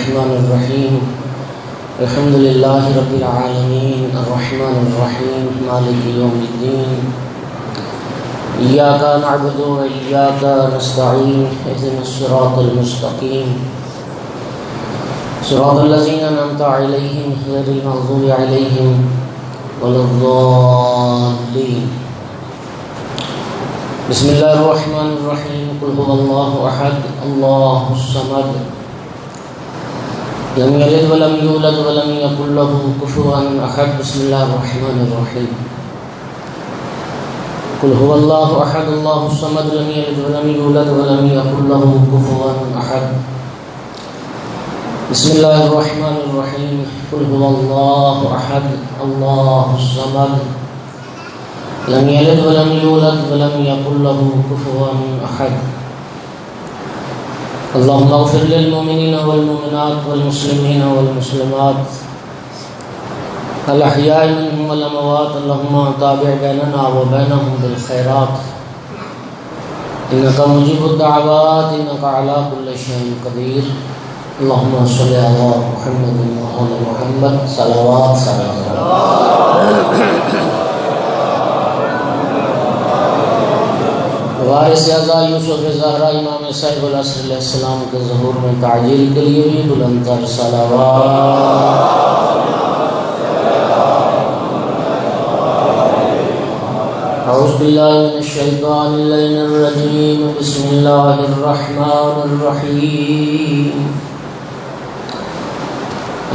الرحمن الرحيم الحمد لله رب العالمين الرحمن الرحيم مالك يوم الدين إياك نعبد وإياك نستعين اهدنا الصراط المستقيم صراط الذين أنعمت عليهم غير المغضوب عليهم ولا الضالين. بسم الله الرحمن الرحيم قل هو الله أحد الله الصمد لم يلد ولم يولد ولم يكن له كفوا أحد. بسم الله الرحمن الرحيم قل هو الله أحد الله الصمد لم يلد ولم يولد ولم يكن له كفوا أحد. بسم الله الرحمن الرحيم قل هو الله أحد الله الصمد لم يلد ولم يولد ولم يكن له كفوا أحد. اللهم اغفر للمؤمنين والمؤمنات والمسلمين والمسلمات الأحياء منهم والأموات. اللهم تابع بيننا وبينهم بالخيرات إنك مجيب الدعوات إنك على كل شيء قدير. اللهم صل على محمد وعلى محمد صلوات سلام. وارث اعزا یوسف زہرا امام صاحب العصر علیہ السلام کے ظہور میں تعجیل کے لیے بھی بلند تر صلوات. اعوذ باللہ من الشیطان اللعین الرجیم بسم اللہ الرحمن الرحیم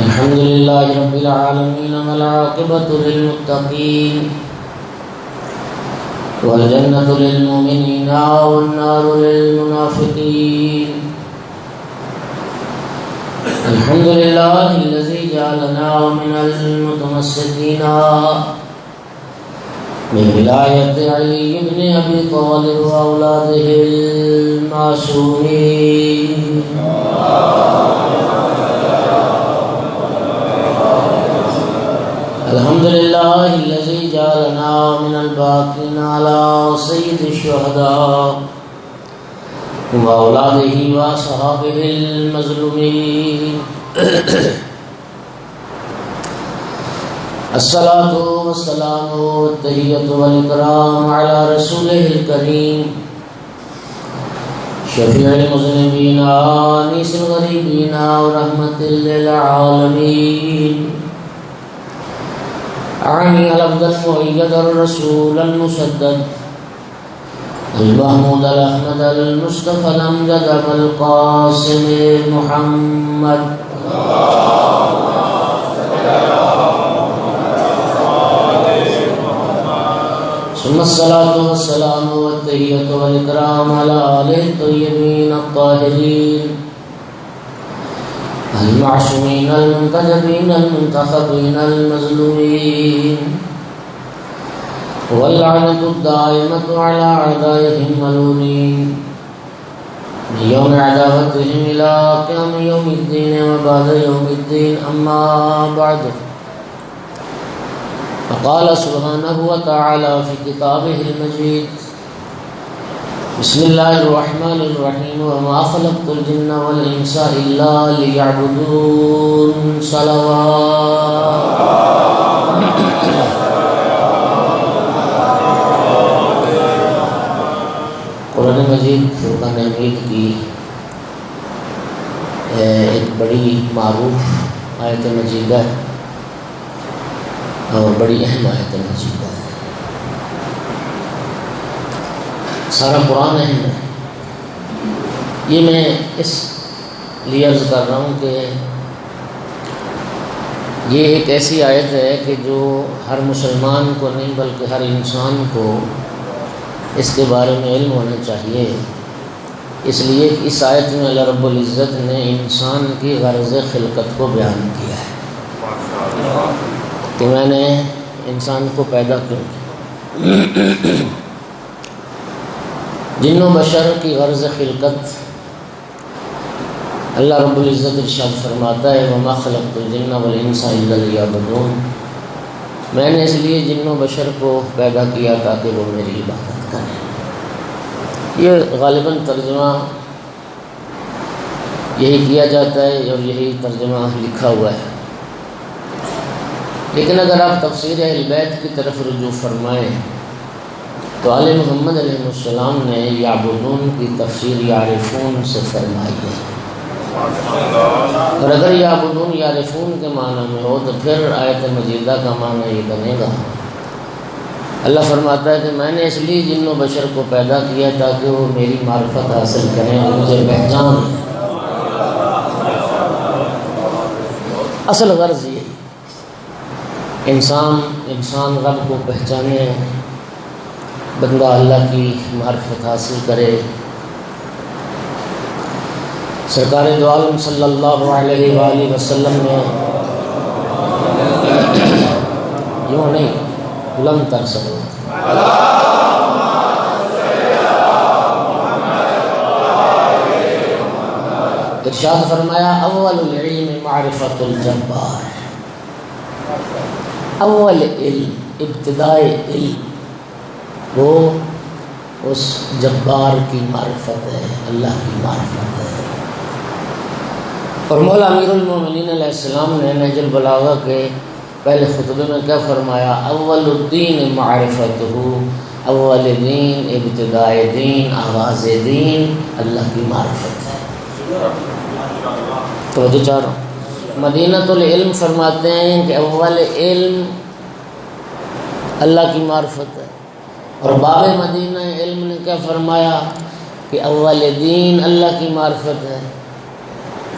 الحمد للہ رب العالمین والعاقبۃ للمتقین والجنة للمؤمنين والنار للمنافقين. الحمد لله الذي جعلنا من المتمسكين بولاية علي بن أبي طالب وأولاده المعصومين. الحمد لله الذي جعلنا من الباقين على سيد الشهداء وأولاده وأصحابه المظلومين. الصلاة والسلام والتحية والإكرام على رسوله الكريم شفيع المذنبين آنيس الغريبين ورحمة للعالمين. أعني العبد المؤيد الرسول المسدد المحمود الأحمد المصطفى الأمجد أبا القاسم محمد ثم الصلاة والسلام والتحية والإكرام على آله الطيبين الطاهرين المعصومين المنتجبين المنتخبين المظلومين واللعنة الدائمة على أعدائهم ملعونين من يوم عداوتهم إلى قيام يوم الدين وبعد يوم الدين. أما بعد فقال سبحانه وتعالى في كتابه المجيد بسم الله الرحمن الرحيم وما خلقت الجن والإنس إلا ليعبدون. صلوات. قرآن مجید فرقان حمید کی ایک بڑی معروف آیت مجیدہ ہے اور بڑی اہم آیت مجیدہ ہے. سارا قرآن اہم ہے. یہ میں اس لیے عرض کر رہا ہوں کہ یہ ایک ایسی آیت ہے کہ جو ہر مسلمان کو نہیں بلکہ ہر انسان کو اس کے بارے میں علم ہونا چاہیے. اس لیے کہ اس آیت میں اللہ رب العزت نے انسان کی غرض خلقت کو بیان کیا ہے کہ میں نے انسان کو پیدا کیوں کیا. جن و بشر کی غرض خلقت اللہ رب العزت ارشاد فرماتا ہے وما خلقت الجن والانس الا لیعبدون. میں نے اس لیے جن و بشر کو پیدا کیا تاکہ وہ میری عبادت کریں. یہ غالباً ترجمہ یہی کیا جاتا ہے اور یہی ترجمہ لکھا ہوا ہے۔ لیکن اگر آپ تفسیر اہل بیت کی طرف رجوع فرمائیں تو آل محمد علیہ السلام نے یعبدون کی تفسیر یعرفون سے فرمائی ہے، اور اگر یعبدون یعرفون کے معنی میں ہو تو پھر آیت مجیدہ کا معنی یہ بنے گا۔ اللہ فرماتا ہے کہ میں نے اس لیے جن و بشر کو پیدا کیا تاکہ وہ میری معرفت حاصل کریں اور مجھے پہچانیں۔ اصل غرض یہ انسان رب کو پہچانے، بندہ اللہ کی معرفت حاصل کرے۔ سرکار دو عالم صلی اللہ علیہ وآلہ وسلم نے یوں نہیں لم ترسل ارشاد فرمایا اول العلم معرفت الجبار، اول علم ابتدائی علم وہ اس جبار کی معرفت ہے، اللہ کی معرفت ہے۔ اور مولا امیر المومنین علیہ السلام نے نہج البلاغہ کے پہلے خطبے میں کیا فرمایا؟ اول الدین معرفتہ، اول دین ابتدائی دین آغاز دین اللہ کی معرفت ہے۔ توجہ چاہ رہا ہوں، مدینۃ العلم فرماتے ہیں کہ اول علم اللہ کی معرفت ہے، اور باب مدینہ علم نے کیا فرمایا کہ اول دین اللہ کی معرفت ہے۔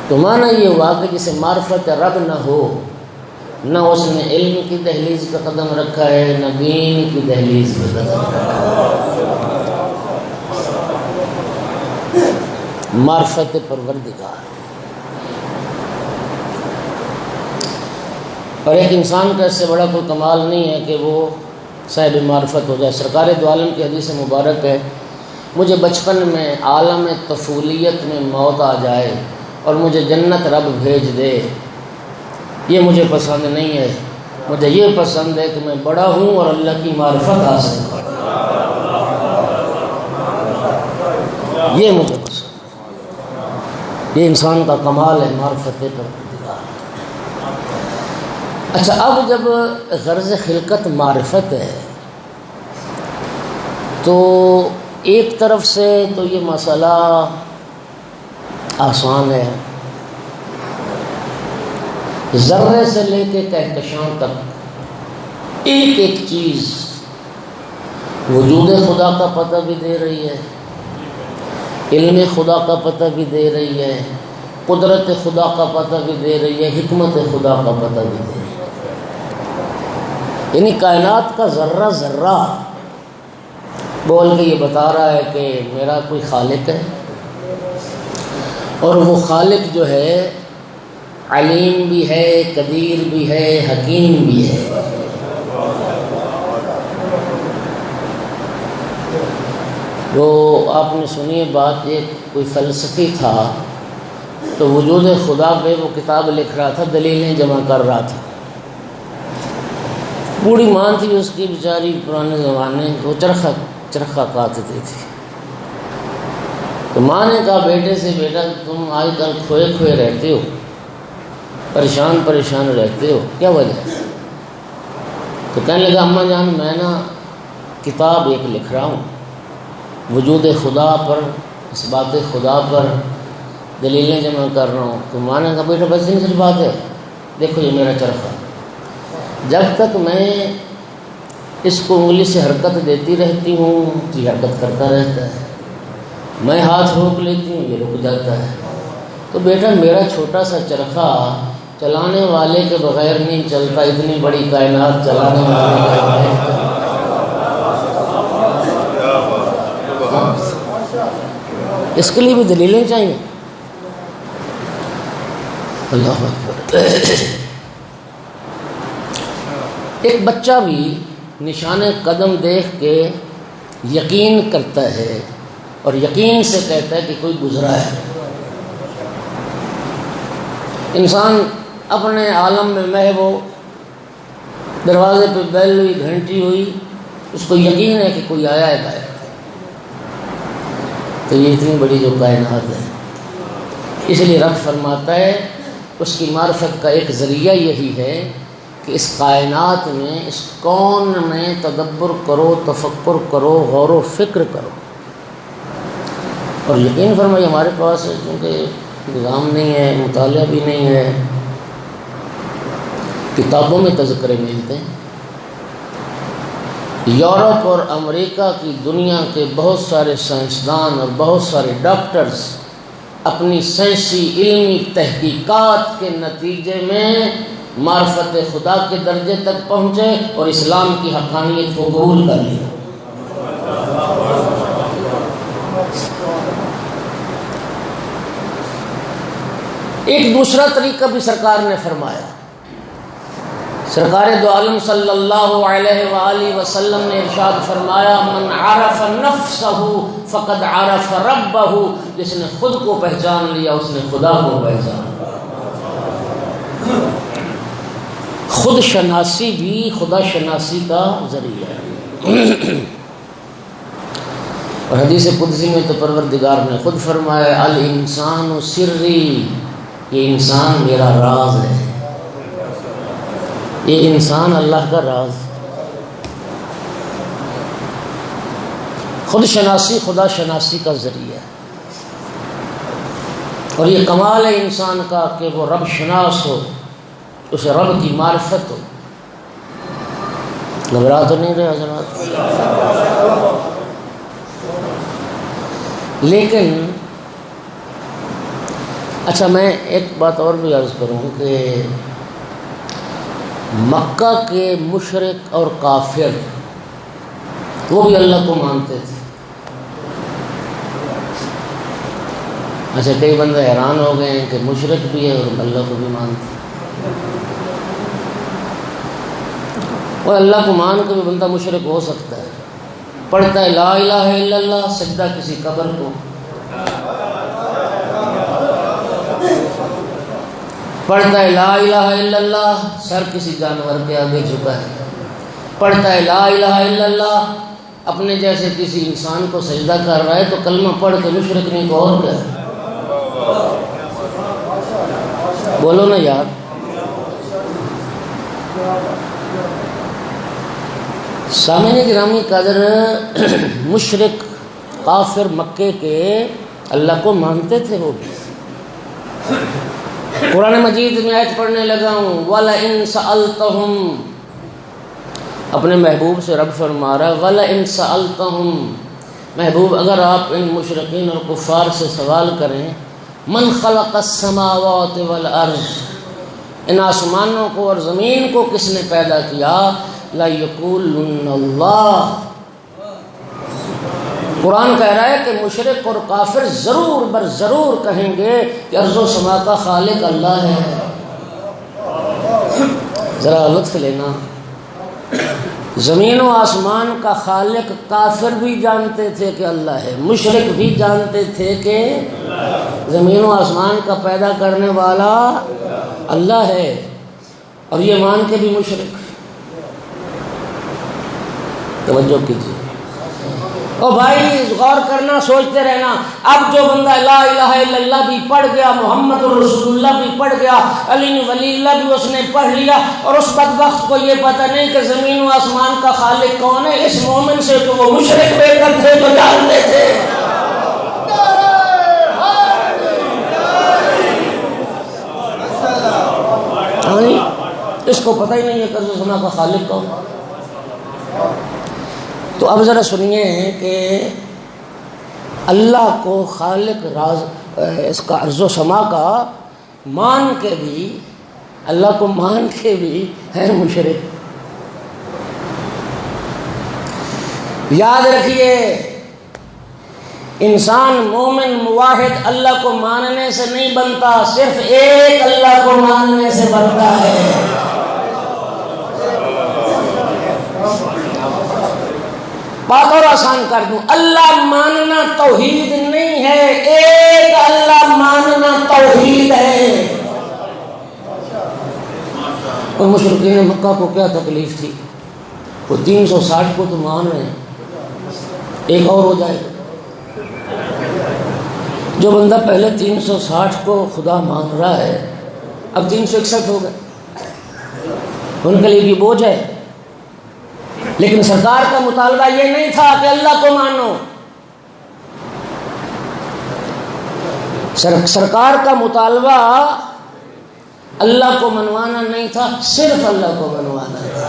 تو معنی یہ ہوا کہ جسے معرفت رب نہ ہو، نہ اس نے علم کی دہلیز پہ قدم رکھا ہے، نہ دین کی دہلیز پہ قدم رکھا ہے۔ معرفت پروردگار، اور ایک انسان کا اس سے بڑا کوئی کمال نہیں ہے کہ وہ صاحب معرفت ہو جائے۔ سرکار دو عالم کی حدیث مبارک ہے، مجھے بچپن میں عالم طفولیت میں موت آ جائے اور مجھے جنت رب بھیج دے، یہ مجھے پسند نہیں ہے، مجھے یہ پسند ہے کہ میں بڑا ہوں اور اللہ کی معرفت حاصل کروں، یہ مجھے پسند ہے۔ یہ انسان کا کمال ہے، معرفت پروردگار۔ اچھا، اب جب غرض خلقت معرفت ہے تو ایک طرف سے تو یہ مسئلہ آسان ہے، ذرے سے لے کے کہکشاں تک ایک ایک چیز وجود خدا کا پتہ بھی دے رہی ہے، علم خدا کا پتہ بھی دے رہی ہے، قدرت خدا کا پتہ بھی دے رہی ہے، حکمت خدا کا پتہ بھی دے رہی ہے۔ یعنی کائنات کا ذرہ ذرہ بول کے یہ بتا رہا ہے کہ میرا کوئی خالق ہے، اور وہ خالق جو ہے علیم بھی ہے، قدیر بھی ہے، حکیم بھی ہے۔ وہ آپ نے سنی بات، ایک کوئی فلسفی تھا تو وجود خدا پہ وہ کتاب لکھ رہا تھا، دلیلیں جمع کر رہا تھا۔ بوڑھی ماں تھی اس کی بیچاری، پرانے زمانے وہ چرخہ کاٹتی تھی، تو ماں نے کہا بیٹے سے، بیٹا تم آج کل کھوئے کھوئے رہتے ہو، پریشان رہتے ہو، کیا وجہ ہے؟ تو کہنے لگا اماں جان میں نا کتاب ایک لکھ رہا ہوں وجود خدا پر، اس بات خدا پر دلیلیں جمع کر رہا ہوں۔ تو ماں نے کہا بیٹا بس اتنی بات ہے، دیکھو یہ میرا چرخہ، جب تک میں اس کو انگلی سے حرکت دیتی رہتی ہوں یہ حرکت کرتا رہتا ہے، میں ہاتھ روک لیتی ہوں یہ رک جاتا ہے۔ تو بیٹا میرا چھوٹا سا چرخہ چلانے والے کے بغیر نہیں چلتا، اتنی بڑی کائنات چلانے والے کے بغیر۔ اس کے لیے بھی دلیلیں چاہیے۔ اللہ اکبر۔ ایک بچہ بھی نشان قدم دیکھ کے یقین کرتا ہے اور یقین سے کہتا ہے کہ کوئی گزرا ہے۔ انسان اپنے عالم میں محو، دروازے پہ بیل ہوئی، گھنٹی ہوئی، اس کو یقین ہے کہ کوئی آیا ہے باہر۔ تو یہ اتنی بڑی جو کائنات ہے، اس لیے رب فرماتا ہے اس کی معرفت کا ایک ذریعہ یہی ہے کہ اس کائنات میں، اس کون میں تدبر کرو، تفکر کرو، غور و فکر کرو۔ اور یقین فرمائیے ہمارے پاس کیونکہ نظام نہیں ہے، مطالعہ بھی نہیں ہے، کتابوں میں تذکرے ملتے ہیں۔ یورپ اور امریکہ کی دنیا کے بہت سارے سائنسدان اور بہت سارے ڈاکٹرز اپنی سائنسی علمی تحقیقات کے نتیجے میں معرفت خدا کے درجے تک پہنچے اور اسلام کی حقانیت کو قبول کر لیا۔ ایک دوسرا طریقہ بھی سرکار نے فرمایا۔ سرکار دو عالم صلی اللہ علیہ وآلہ وسلم نے ارشاد فرمایا، من عرف نفسہ فقد عرف ربہ، جس نے خود کو پہچان لیا اس نے خدا کو پہچان لیا۔ خود شناسی بھی خدا شناسی کا ذریعہ ہے۔ اور حدیث قدسی میں تو پروردگار نے خود فرمایا، الانسان سری، یہ انسان میرا راز ہے، یہ انسان اللہ کا راز۔ خود شناسی خدا شناسی کا ذریعہ ہے، اور یہ کمال ہے انسان کا کہ وہ رب شناس ہو، اسے رب کی معرفت ہو۔ گھبرا تو نہیں رہے حضرات؟ لیکن اچھا میں ایک بات اور بھی عرض کروں کہ مکہ کے مشرک اور کافر وہ بھی اللہ کو مانتے تھے۔ اچھا کئی بندے حیران ہو گئے ہیں کہ مشرک بھی ہے اور اللہ کو بھی مانتے ہیں۔ اور اللہ کو مان کے بھی بندہ مشرک ہو سکتا ہے، پڑھتا ہے لا الہ الا اللہ، سجدہ کسی قبر کو، پڑھتا ہے لا الہ الا اللہ، سر کسی جانور کے آگے جھکا ہے، پڑھتا ہے لا الہ الا اللہ، اپنے جیسے کسی انسان کو سجدہ کر رہا ہے، تو کلمہ پڑھ کے مشرک نہیں کو اور کیا ہے؟ بولو نا یار۔ سامعین گرامی قدر، مشرک کافر مکے کے اللہ کو مانتے تھے وہ بھی۔ قرآن مجید میں آیت پڑھنے لگا ہوں، وَلَئِن سَأَلْتَهُمْ، اپنے محبوب سے رب فرما رہا ہے وَلَئِن سَأَلْتَهُمْ، محبوب اگر آپ ان مشرکین اور کفار سے سوال کریں، من خلق السماوات والارض، ان آسمانوں کو اور زمین کو کس نے پیدا کیا، لَيَقُولُنَّ اللَّهُ، قرآن کہہ رہا ہے کہ مشرک اور کافر ضرور بر ضرور کہیں گے کہ ارض و سما کا خالق اللہ ہے۔ ذرا لطف لینا، زمین و آسمان کا خالق کافر بھی جانتے تھے کہ اللہ ہے، مشرک بھی جانتے تھے کہ زمین و آسمان کا پیدا کرنے والا اللہ ہے، اور یہ مان کے بھی مشرک۔ توجہ کیجیے او بھائی، غور کرنا، سوچتے رہنا۔ اب جو بندہ لا الہ الا اللہ بھی پڑھ گیا، محمد الرسول اللہ بھی پڑھ گیا، علی ولی اللہ بھی اس نے پڑھ لیا، اور اس بدبخت کو یہ پتہ نہیں کہ زمین و آسمان کا خالق کون ہے، اس مومن سے تو وہ مشرک بے کر تھے تو جانتے تھے۔ اس کو پتہ ہی نہیں ہے کہ ارض و سما کا خالق کون۔ تو اب ذرا سنیے کہ اللہ کو خالق راز اس کا ارض و سما کا مان کے بھی، اللہ کو مان کے بھی ہے مشرک۔ یاد رکھیے، انسان مومن موحد اللہ کو ماننے سے نہیں بنتا، صرف ایک اللہ کو ماننے سے بنتا ہے۔ بات اور آسان کر دوں، اللہ ماننا توحید نہیں ہے، ایک اللہ ماننا توحید ہے۔ اور مشرکین مکہ کو کیا تکلیف تھی، وہ 360 کو تو مان رہے ہیں، ایک اور ہو جائے جو بندہ پہلے 360 کو خدا مان رہا ہے اب 361 ہو گئے، ان کے لیے بھی بوجھ ہے۔ لیکن سرکار کا مطالبہ یہ نہیں تھا کہ اللہ کو مانو، سرکار کا مطالبہ اللہ کو منوانا نہیں تھا، صرف اللہ کو منوانا تھا۔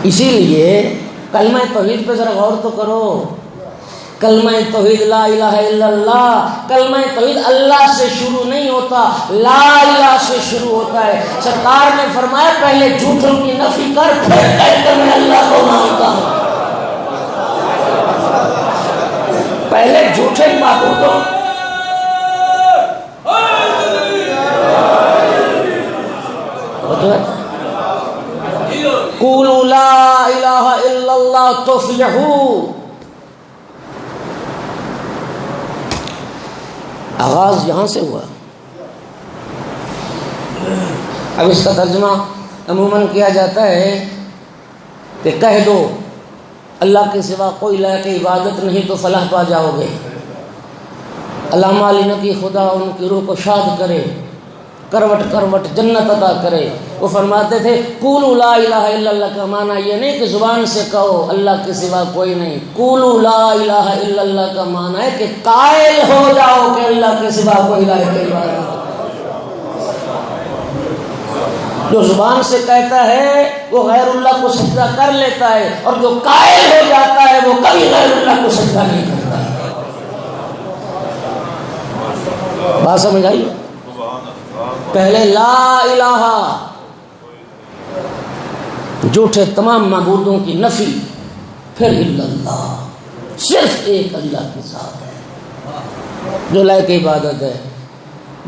اسی لیے کلمہ توحید پہ ذرا غور تو کرو۔ کلمہ توحید لا الہ الا اللہ، کلمہ توحید اللہ سے شروع نہیں ہوتا، لا الہ سے شروع ہوتا ہے۔ سرکار نے فرمایا پہلے جھوٹوں کی نفی کر، پھر کہہ کہ میں اللہ کو مانتا ہوں۔ پہلے جھوٹے معبودوں قولوا لا الہ الا اللہ تفلحوا، آغاز یہاں سے ہوا۔ اب اس کا ترجمہ عموماً کیا جاتا ہے کہ کہہ دو اللہ کے سوا کوئی لائق عبادت نہیں تو فلاح پا جاؤ گے۔ علامہ علی نقی خدا ان کی روح کو شاد کرے، کروٹ کروٹ جنت عطا کرے، وہ فرماتے تھے قولوا لا الہ الا اللہ کا معنی یہ نہیں کہ زبان سے کہو اللہ کے سوا کوئی نہیں، قولوا لا الہ الا اللہ کا معنی ہے کہ قائل ہو جاؤ کہ اللہ کے سوا کوئی لائق عبادت نہیں۔ جو زبان سے کہتا ہے وہ غیر اللہ کو سجدہ کر لیتا ہے، اور جو قائل ہو جاتا ہے وہ کبھی غیر اللہ کو سجدہ نہیں کرتا ہے۔ بات سمجھ آئی؟ پہلے لا الہ، جھوٹے تمام معبودوں کی نفی، پھر الا اللہ، صرف ایک اللہ کی ذات ہے جو لائق عبادت ہے۔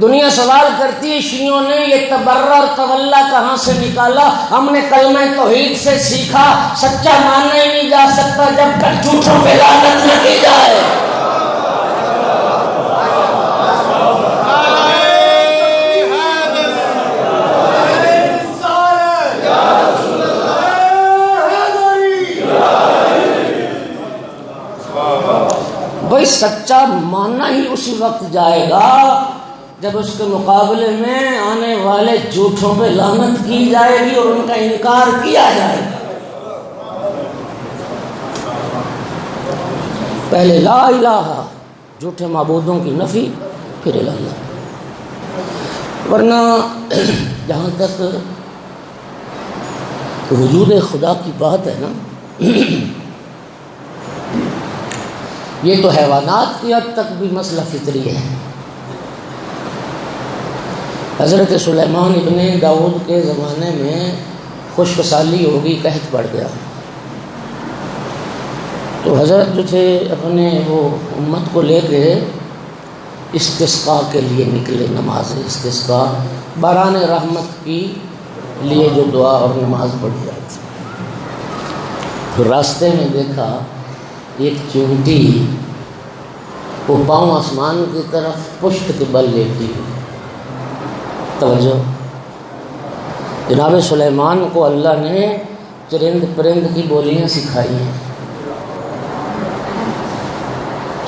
دنیا سوال کرتی ہے شیعوں نے یہ تبرہ اور تولا کہاں سے نکالا؟ ہم نے کلمہ توحید سے سیکھا، سچا ماننا ہی نہیں جا سکتا جب تک جھوٹوں پہ لعنت نہ کی جائے۔ بھائی سچا ماننا ہی اسی وقت جائے گا جب اس کے مقابلے میں آنے والے جھوٹوں پہ لعنت کی جائے گی اور ان کا انکار کیا جائے گا۔ پہلے لا الہ، جھوٹے معبودوں کی نفی، پھر اللہ۔ ورنہ جہاں تک وجود خدا کی بات ہے نا، یہ تو حیوانات کی حد تک بھی مسئلہ فطری ہے۔ حضرت سلیمان ابن داؤد کے زمانے میں خشک سالی ہوگی، قحط پڑ گیا، تو حضرت جو تھے اپنے وہ امت کو لے کے استسقاء کے لیے نکلے، نماز استسقاء، باران رحمت کی لیے جو دعا اور نماز پڑھی جاتی۔ پھر راستے میں دیکھا ایک چونٹی، وہ پاؤں آسمان کی طرف پشت کے بل لیتی ہے۔ توجہ، جناب سلیمان کو اللہ نے چرند پرند کی بولیاں سکھائی ہیں۔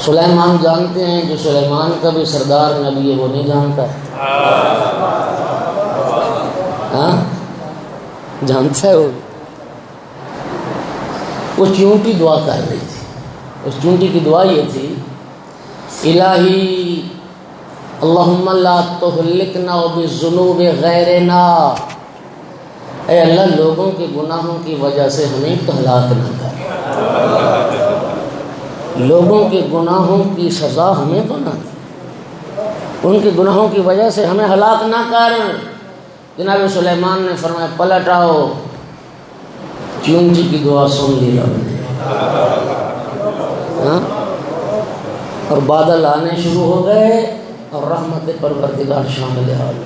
سلیمان جانتے ہیں جو سلیمان کا بھی سردار نبی ہے وہ نہیں جانتا ہے؟ ہاں جانتا ہے وہ چونٹی دعا کر رہی تھی، اس چونٹی کی دعا یہ تھی الہی اللہم لا تہلکنا بالذنوب غیرنا، اے اللہ لوگوں کے گناہوں کی وجہ سے ہمیں تو ہلاک نہ کر، لوگوں کے گناہوں کی سزا ہمیں تو نہ دے، ان کے گناہوں کی وجہ سے ہمیں ہلاک نہ کر۔ جناب سلیمان نے فرمایا پلٹ آؤ، چونٹی کی دعا سن لی رب نے، اور بادل آنے شروع ہو گئے اور رحمت پروردگار شامل حال۔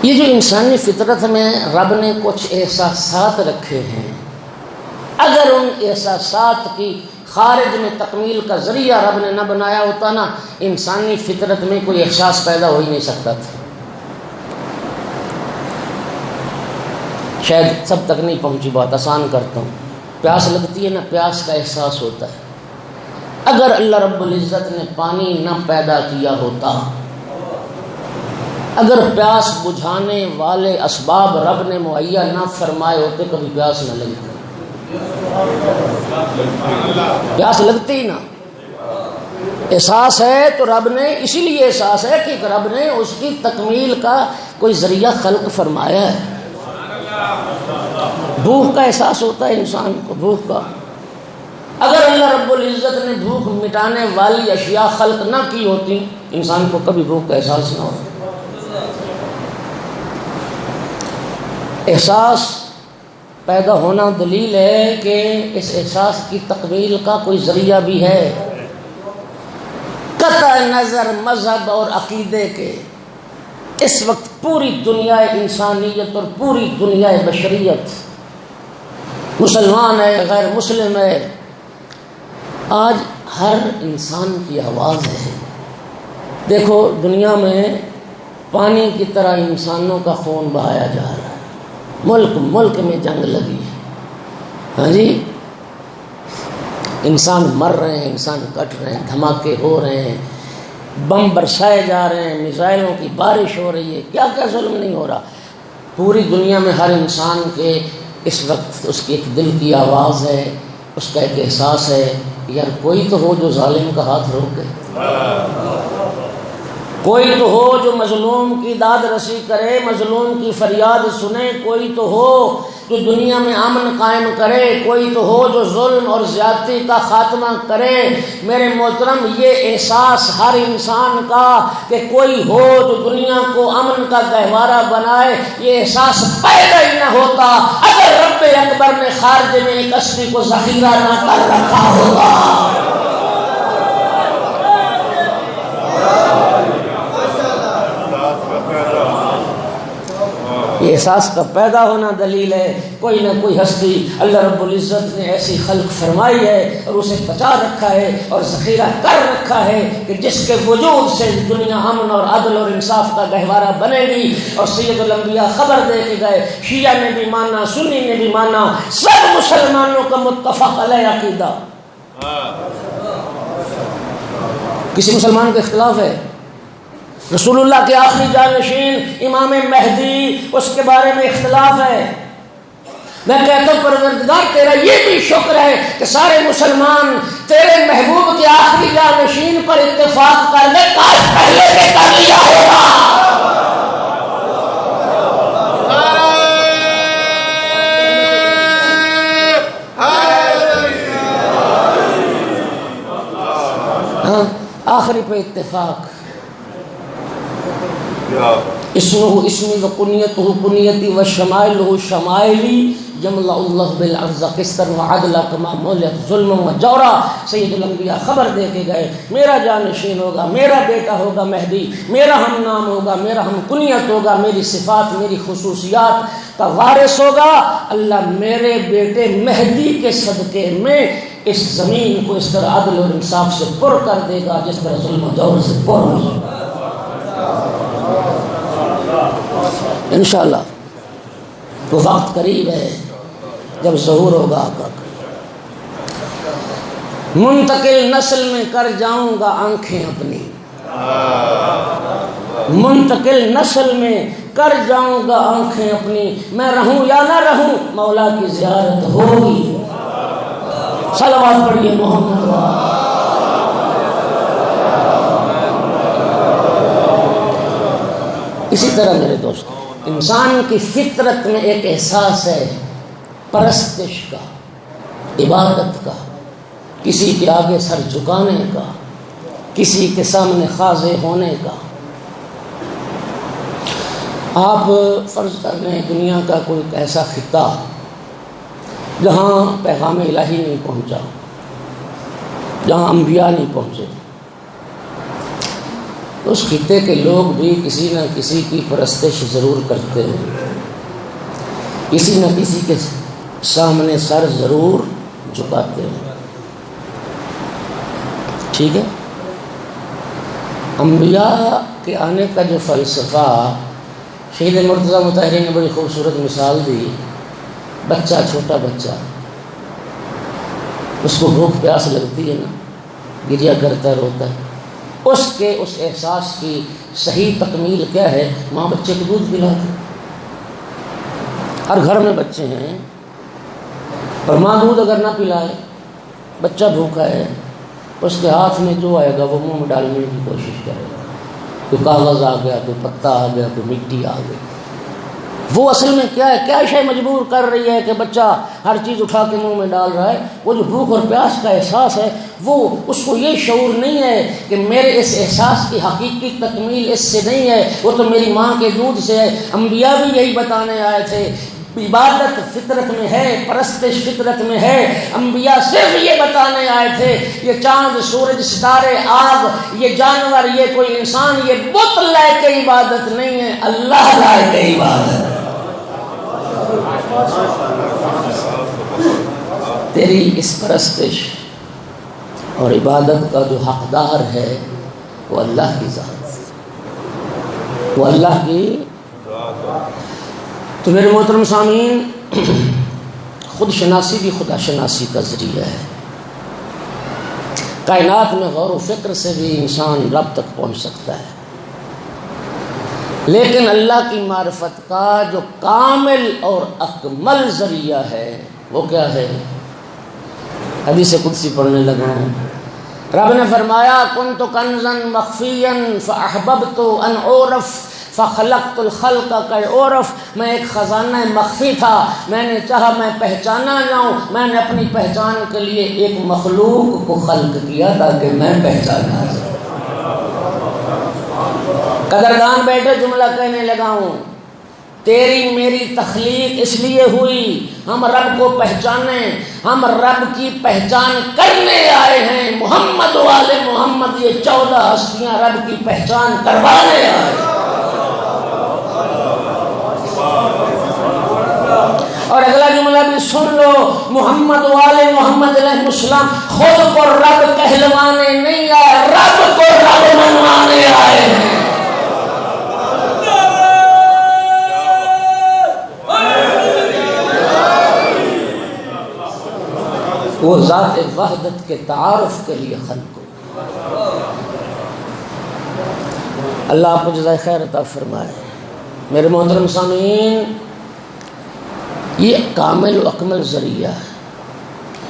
یہ جو انسانی فطرت میں رب نے کچھ احساسات رکھے ہیں، اگر ان احساسات کی خارج میں تکمیل کا ذریعہ رب نے نہ بنایا ہوتا نا، انسانی فطرت میں کوئی احساس پیدا ہو ہی نہیں سکتا تھا، شاید سب تک نہیں پہنچی، بات آسان کرتا ہوں۔ پیاس لگتی ہے نا، پیاس کا احساس ہوتا ہے. اگر اللہ رب العزت نے پانی نہ پیدا کیا ہوتا، اگر پیاس بجھانے والے اسباب رب نے مہیا نہ فرمائے ہوتے، کبھی پیاس نہ لگتی. پیاس لگتی ہی نا. احساس ہے تو رب نے، اسی لیے احساس ہے کہ رب نے اس کی تکمیل کا کوئی ذریعہ خلق فرمایا ہے. بھوک کا احساس ہوتا ہے انسان کو، بھوک کا. اگر اللہ رب العزت نے بھوک مٹانے والی اشیاء خلق نہ کی ہوتی، انسان کو کبھی بھوک کا احساس نہ ہوتا. احساس پیدا ہونا دلیل ہے کہ اس احساس کی تکمیل کا کوئی ذریعہ بھی ہے. قطع نظر مذہب اور عقیدے کے اس وقت پوری دنیا انسانیت اور پوری دنیا بشریت، مسلمان ہے غیر مسلم ہے، آج ہر انسان کی آواز ہے. دیکھو دنیا میں پانی کی طرح انسانوں کا خون بہایا جا رہا ہے. ملک میں جنگ لگی ہے. ہاں جی، انسان مر رہے ہیں، انسان کٹ رہے ہیں، دھماکے ہو رہے ہیں، بم برسائے جا رہے ہیں، میزائلوں کی بارش ہو رہی ہے. کیا کیا ظلم نہیں ہو رہا. پوری دنیا میں ہر انسان کے اس وقت اس کی ایک دل کی آواز ہے، اس کا ایک احساس ہے، یار کوئی تو ہو جو ظالم کا ہاتھ روکے، کوئی تو ہو جو مظلوم کی داد رسی کرے، مظلوم کی فریاد سنے، کوئی تو ہو جو دنیا میں امن قائم کرے، کوئی تو ہو جو ظلم اور زیادتی کا خاتمہ کرے. میرے محترم، یہ احساس ہر انسان کا کہ کوئی ہو جو دنیا کو امن کا گہوارہ بنائے، یہ احساس پیدا ہی نہ ہوتا اگر رب اکبر نے خارج میں ایک کشتی کو ذخیرہ نہ کر رکھا ہوگا. یہ احساس کا پیدا ہونا دلیل ہے. کوئی نہ کوئی ہستی اللہ رب العزت نے ایسی خلق فرمائی ہے اور اسے بچا رکھا ہے اور ذخیرہ کر رکھا ہے کہ جس کے وجود سے دنیا امن اور عدل اور انصاف کا گہوارہ بنے گی. اور سید الانبیاء خبر دے کے گئے، شیعہ نے بھی مانا، سنی نے بھی مانا، سب مسلمانوں کا متفق علیہ عقیدہ. کسی مسلمان کا اختلاف ہے؟ رسول اللہ کے آخری جانشین امام مہدی، اس کے بارے میں اختلاف ہے. میں کہتا ہوں پروردگار تیرا یہ بھی شکر ہے کہ سارے مسلمان تیرے محبوب کے آخری جانشین پر اتفاق کر لے، کاش پہلے سے کر لیا ہوگا. آخری پہ اتفاق. اسمہ اسمی و کنیتہ کنیتی و شمائلہ شمائلی جملہ اللہ بالعرض قسطا و عدلا کما مولت ظلم و جورا. سید الانبیاء خبر دے کے گئے، میرا جانشین ہوگا، میرا بیٹا ہوگا مہدی، میرا ہم نام ہوگا، میرا ہم کنیت ہوگا، میری صفات میری خصوصیات کا وارث ہوگا. اللہ میرے بیٹے مہدی کے صدقے میں اس زمین کو اس طرح عدل اور انصاف سے پر کر دے گا جس طرح ظلم و جور سے پر ہوگا انشاءاللہ. وہ وقت قریب ہے جب ظہور ہوگا آقا کا. منتقل نسل میں کر جاؤں گا آنکھیں اپنی، منتقل نسل میں کر جاؤں گا آنکھیں اپنی. میں رہوں یا نہ رہوں مولا کی زیارت ہوگی. صلوات پڑھیے محمد. اسی طرح میرے دوستو، انسان کی فطرت میں ایک احساس ہے پرستش کا، عبادت کا، کسی کے آگے سر جھکانے کا، کسی کے سامنے خاضع ہونے کا. آپ فرض کر لیں دنیا کا کوئی ایسا خطہ جہاں پیغام الہی نہیں پہنچا، جہاں انبیاء نہیں پہنچے، اس خطے کے لوگ بھی کسی نہ کسی کی پرستش ضرور کرتے ہیں، کسی نہ کسی کے سامنے سر ضرور جھکاتے ہیں. ٹھیک ہے. انبیاء کے آنے کا جو فلسفہ شہید مرتضیٰ مطہری نے بڑی خوبصورت مثال دی. بچہ، چھوٹا بچہ اس کو بھوک پیاس لگتی ہے نا، گریا کرتا ہے، روتا ہے، اس احساس کی صحیح تکمیل کیا ہے؟ ماں بچے کو دودھ پلاتی۔ ہر گھر میں بچے ہیں، اور ماں دودھ اگر نہ پلائے، بچہ بھوکا ہے، اس کے ہاتھ میں جو آئے گا وہ منہ میں ڈالنے کی کوشش کرے گا۔ کوئی کاغذ آ گیا، کوئی پتا آ گیا، کوئی مٹی آ گئی۔ وہ اصل میں کیا ہے؟ کیا شے مجبور کر رہی ہے کہ بچہ ہر چیز اٹھا کے منہ میں ڈال رہا ہے؟ وہ جو بھوک اور پیاس کا احساس ہے، وہ اس کو یہ شعور نہیں ہے کہ میرے اس احساس کی حقیقی تکمیل اس سے نہیں ہے، وہ تو میری ماں کے دودھ سے ہے۔ انبیاء بھی یہی بتانے آئے تھے، عبادت فطرت میں ہے، پرستش فطرت میں ہے۔ انبیاء صرف یہ بتانے آئے تھے یہ چاند، سورج، ستارے، آگ، یہ جانور، یہ کوئی انسان، یہ بت لائق عبادت نہیں ہے، اللہ لائق عبادت ہے۔ تیری اس پرستش اور عبادت کا جو حقدار ہے وہ اللہ کی ذات، وہ اللہ کی۔ تو میرے محترم سامعین، خود شناسی بھی خدا شناسی کا ذریعہ ہے۔ کائنات میں غور و فکر سے بھی انسان رب تک پہنچ سکتا ہے، لیکن اللہ کی معرفت کا جو کامل اور اکمل ذریعہ ہے وہ کیا ہے؟ حدیث قدسی پڑھنے لگا ہوں۔ رب نے فرمایا کنت کنزا مخفیا فاحببت ان اعرف فخلقت الخلق کعرف، میں ایک خزانہ مخفی تھا، میں نے چاہا میں پہچانا جاؤں، میں نے اپنی پہچان کے لیے ایک مخلوق کو خلق کیا تاکہ میں پہچانا جاؤں۔ قدردان بیٹھے جملہ کہنے لگا ہوں، تیری میری تخلیق اس لیے ہوئی ہم رب کو پہچانیں، ہم رب کی پہچان کرنے آئے ہیں۔ محمد والے محمد، یہ 14 ہستیاں رب کی پہچان کروانے آئے ہیں۔ اور اگلا جملہ بھی سن لو، محمد والے محمد علیہ السلام خود کو رب کہلوانے نہیں آئے، رب کو رب منوانے آئے ہیں۔ وہ ذات وحدت کے تعارف کے لیے خلق ہو۔ اللہ آپ کو جزائے خیر عطا فرمائے۔ میرے محترم سامعین، یہ کامل و اکمل ذریعہ ہے۔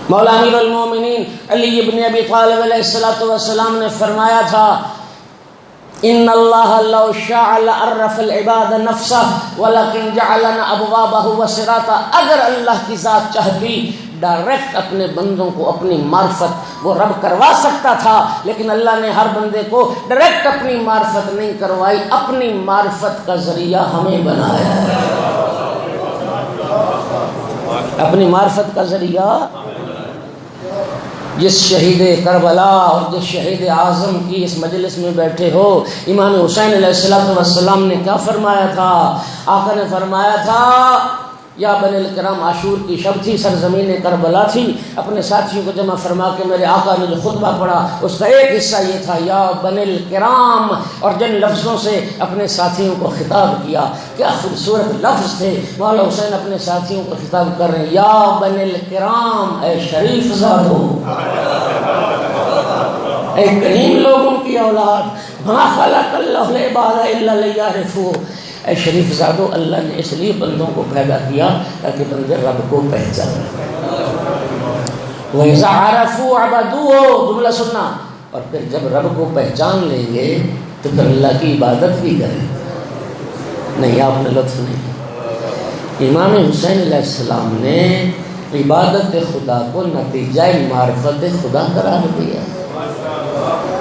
مولا امیر المومنین علی بن ابی طالب علیہ السلام نے فرمایا تھا ان اللہ لو شاء لعرف العباد نفسہ ولکن جعلنا ابوابہ وصراطا، اگر اللہ کی ذات چاہتی ڈائریکٹ اپنے بندوں کو اپنی معرفت وہ رب کروا سکتا تھا، لیکن اللہ نے ہر بندے کو ڈائریکٹ اپنی معرفت نہیں کروائی، اپنی معرفت کا ذریعہ ہمیں بنایا ہے۔ اپنی معرفت کا ذریعہ جس شہید کربلا اور جس شہید اعظم کی اس مجلس میں بیٹھے ہو، امام حسین علیہ السلام نے کیا فرمایا تھا؟ آقا نے فرمایا تھا یا بنی الکرام، عاشور کی شب تھی، سرزمین کربلا تھی، اپنے ساتھیوں کو جمع فرما کے میرے آقا نے جو خطبہ پڑھا اس کا ایک حصہ یہ تھا یا بنی الکرام، اور جن لفظوں سے اپنے ساتھیوں کو خطاب کیا، کیا خوبصورت لفظ تھے۔ مولا حسین اپنے ساتھیوں کو خطاب کر رہے ہیں، یا بنی الکرام، اے شریف زادو، اے کریم لوگوں کی اولاد، ما خلق اللہ العباد الا لیعرفوہ، اے شریف زادو، اللہ نے اس لیے بندوں کو پیدا کیا تاکہ بندے رب کو پہچانیں۔ وَإِذَا عَرَفُوا عَبَدُوهُ، جملہ سننا، اور پھر جب رب کو پہچان لیں گے تو پھر اللہ کی عبادت بھی کریں۔ نہیں، آپ نے لطف نہیں۔ امام حسین علیہ السلام نے عبادت خدا کو نتیجہ معرفت خدا قرار دیا۔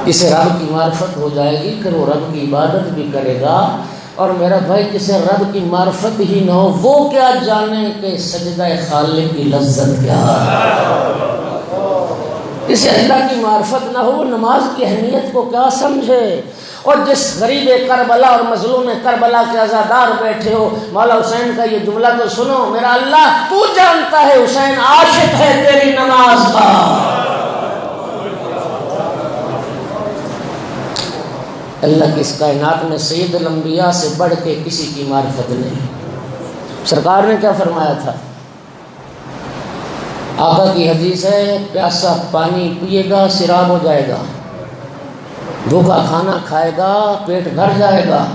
اسے رب کی معرفت ہو جائے گی پھر وہ رب کی عبادت بھی کرے گا۔ اور میرا بھائی جسے رب کی معرفت ہی نہ ہو وہ کیا جانے کہ سجدہ خالق کی لذت کیا ہے، جسے اللہ کی معرفت نہ ہو نماز کی اہمیت کو کیا سمجھے۔ اور جس غریب کربلا اور مظلوم کربلا کے عزادار بیٹھے ہو، مولا حسین کا یہ جملہ تو سنو، میرا اللہ تو جانتا ہے حسین عاشق ہے تیری نماز کا۔ اللہ کی اس کائنات میں سید الانبیاء سے بڑھ کے کسی کی معرفت نہیں۔ سرکار نے کیا فرمایا تھا؟ آقا کی حدیث ہے پیاسا پانی پیے گا سیراب ہو جائے گا، بھوکا کھانا کھائے گا پیٹ بھر جائے گا،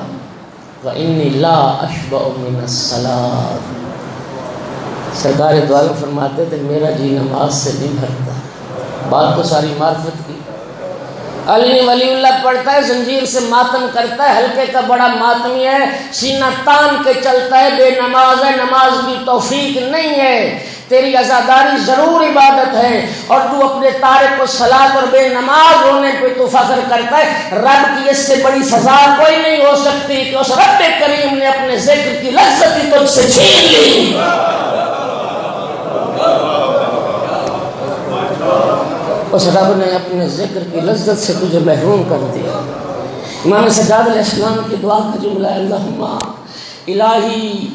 وَإِنِّي لَا أَشْبَعُ مِنَ الصَّلَاةِ، سرکار دو عالم فرماتے تھے میرا جی نماز سے نہیں بھرتا۔ بات تو ساری معرفت کی۔ علی ولی اللہ پڑھتا ہے، زنجیر سے ماتم کرتا ہے، ہلکے کا بڑا ماتمی ہے، سینہ تان کے چلتا ہے، بے نماز ہے، نماز کی توفیق نہیں ہے، تیری عزاداری ضرور عبادت ہے، اور تو اپنے تارک و صلاۃ اور بے نماز ہونے پہ تو فخر کرتا ہے۔ رب کی اس سے بڑی سزا کوئی نہیں ہو سکتی کہ اس رب کریم نے اپنے ذکر کی لذت ہی تجھ سے چھین لی۔ اس رب نے اپنے ذکر کی لذت سے تجھے محروم کر دیا۔ امام سجاد علیہ السلام کی دعا کا جملہ ہے اللہم الہی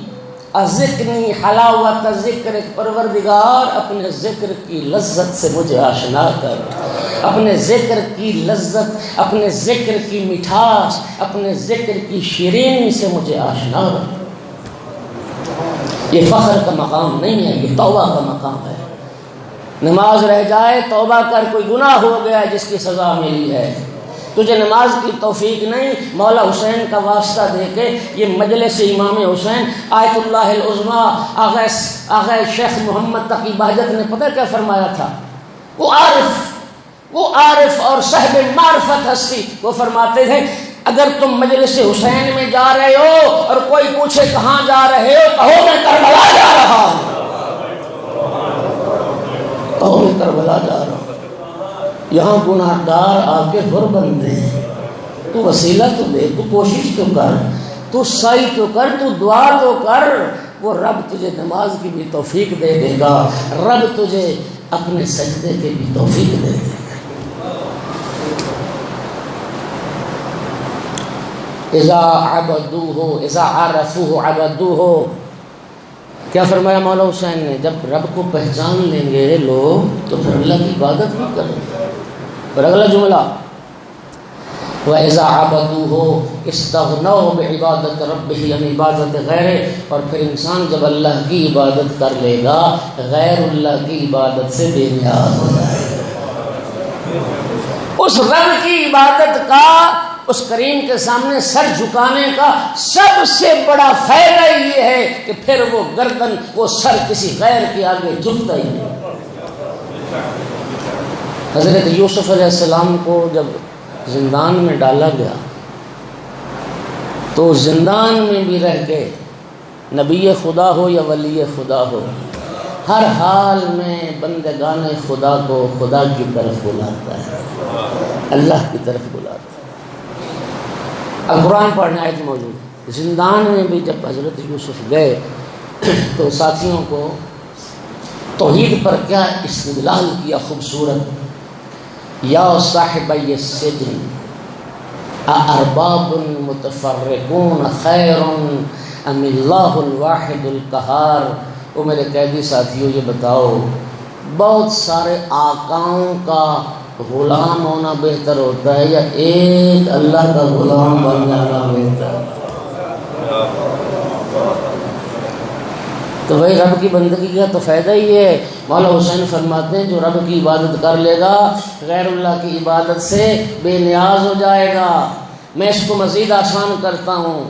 اذقنی حلاوت ذکر، پروردگار اپنے ذکر کی لذت سے مجھے آشنا کر، اپنے ذکر کی لذت، اپنے ذکر کی مٹھاس، اپنے ذکر کی شیرینی سے مجھے آشنا کر۔ یہ فخر کا مقام نہیں ہے، یہ توبہ کا مقام ہے۔ نماز رہ جائے توبہ کر، کوئی گناہ ہو گیا جس کی سزا ملی ہے، تجھے نماز کی توفیق نہیں، مولا حسین کا واسطہ دے کے یہ مجلس امام حسین آیت اللہ العظمیٰ آغا شیخ محمد تقی بہجت نے پتہ کیا فرمایا تھا؟ وہ عارف اور صاحب معرفت ہستی، وہ فرماتے تھے اگر تم مجلس حسین میں جا رہے ہو اور کوئی پوچھے کہاں جا رہے ہو، کہو میں کربلا جا رہا ہوں، کہو میں کربلا جا رہا ہوں، یہاں گناہ گار آ کے بر بندے ہیں، تو وسیلہ تو دے، تو کوشش تو کر، تو سعی تو کر، تو دعا تو کر، وہ رب تجھے نماز کی بھی توفیق دے دے گا، رب تجھے اپنے سجدے کی بھی توفیق دے دے گا۔ اذا عبدوہ اذا عرفوہ عبدوہ، کیا فرمایا مولا حسین نے؟ جب رب کو پہچان لیں گے لوگ تو پھر اللہ کی عبادت بھی کریں گے۔ اور اگلا جملہ وَإِذَا عَبَدُوهُ اسْتَغْنَوْا بِعِبَادَةِ رَبِّهِ، یعنی عبادت غیر، اور پھر انسان جب اللہ کی عبادت کر لے گا غیر اللہ کی عبادت سے بے نیاز ہو جائے گا۔ اس رب کی عبادت کا، اس کریم کے سامنے سر جھکانے کا سب سے بڑا فائدہ یہ ہے کہ پھر وہ گردن، وہ سر کسی غیر کے آگے جھکتا ہی نہیں۔ حضرت یوسف علیہ السلام کو جب زندان میں ڈالا گیا تو زندان میں بھی رہ کے نبی خدا ہو یا ولی خدا ہو، ہر حال میں بندگان خدا کو خدا کی طرف بلاتا ہے، اللہ کی طرف بلاتا ہے۔ اب قرآن پڑھنے آیت موجود ہے، زندان میں بھی جب حضرت یوسف گئے تو ساتھیوں کو توحید پر کیا استدلال کیا خوبصورت، یا صاحبی السجن اارباب متفرقون خیر ام اللہ الواحد القہار، وہ میرے قیدی ساتھیوں یہ بتاؤ بہت سارے آقاؤں کا غلام ہونا بہتر ہوتا ہے یا ایک اللہ کا غلام بن جانا بہتر ہے؟ تو بھائی رب کی بندگی کا تو فائدہ ہی ہے۔ مولا حسین فرماتے ہیں جو رب کی عبادت کر لے گا غیر اللہ کی عبادت سے بے نیاز ہو جائے گا۔ میں اس کو مزید آسان کرتا ہوں،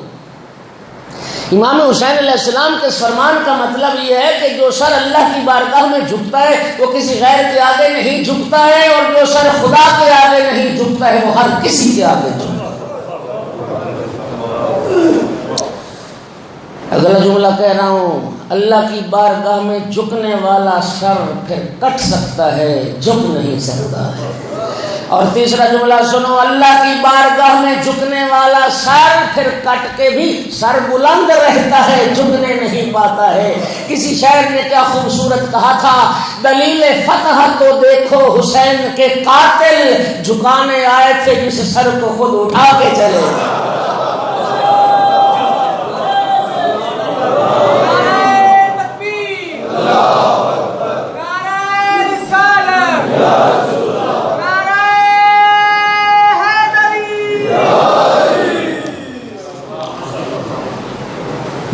امام حسین علیہ السلام کے فرمان کا مطلب یہ ہے کہ جو سر اللہ کی بارگاہ میں جھکتا ہے وہ کسی غیر کے آگے نہیں جھکتا ہے، اور جو سر خدا کے آگے نہیں جھکتا ہے وہ ہر کسی کے آگے جھکتا ہے۔ اگلا جملہ کہہ رہا ہوں، اللہ کی بارگاہ میں جھکنے والا سر پھر کٹ سکتا ہے، جھک نہیں سکتا ہے۔ اور تیسرا جملہ سنو، اللہ کی بارگاہ میں جھکنے والا سر پھر کٹ کے بھی سر بلند رہتا ہے، جھکنے نہیں پاتا ہے۔ کسی شاعر نے کیا خوبصورت کہا تھا، دلیل فتح تو دیکھو حسین کے قاتل جھکانے آئے تھے جس سر کو خود اٹھا کے چلے۔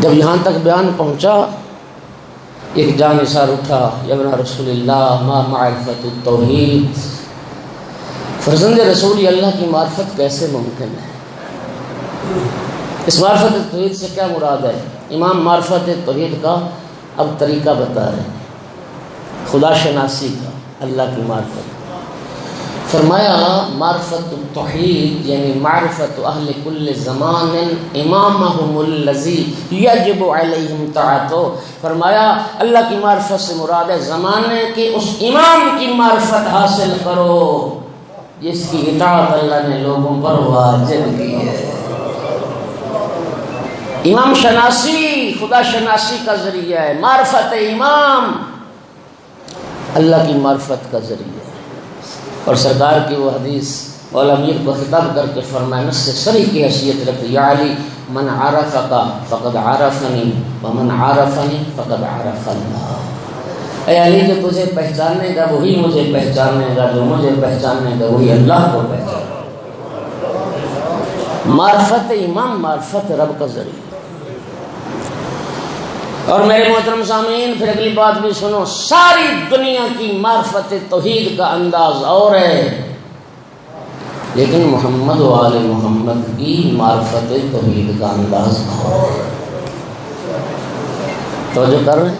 جب یہاں تک بیان پہنچا ایک جانثار اٹھا، یا ابن رسول اللہ ما معرفت التوحید، فرزند رسول اللہ کی معرفت کیسے ممکن ہے؟ اس معرفت توحید سے کیا مراد ہے؟ امام معرفت توحید کا اب طریقہ بتا رہے ہیں، خدا شناسی کا، اللہ کی معرفت۔ فرمایا معرفت التوحید یعنی معرفت اہل کل زمان امامہم الذی یجب علیہم طاعتہ۔ فرمایا اللہ کی معرفت سے مراد ہے زمانے کے اس امام کی معرفت حاصل کرو جس کی اطاعت اللہ نے لوگوں پر واجب کی ہے۔ امام شناسی خدا شناسی کا ذریعہ ہے، معرفت امام اللہ کی معرفت کا ذریعہ ہے۔ اور سرکار کی وہ حدیث مولا میر کو خطاب کر کے فرمایا، نص صریح کی حیثیت رکھتی، یا علی من عرفک فقد عرفنی ومن عرفنی فقد عرف اللہ۔ اے علی جو تجھے پہچاننے گا وہی مجھے پہچاننے گا، جو مجھے پہچاننے گا وہی اللہ کو پہچانے گا۔ معرفت امام معرفت رب کا ذریعہ۔ اور میرے محترم سامعین پھر اگلی بات بھی سنو، ساری دنیا کی معرفت توحید کا انداز اور ہے، لیکن محمد و آل محمد کی معرفت توحید کا انداز اور ہے۔ توجہ کر رہے ہیں؟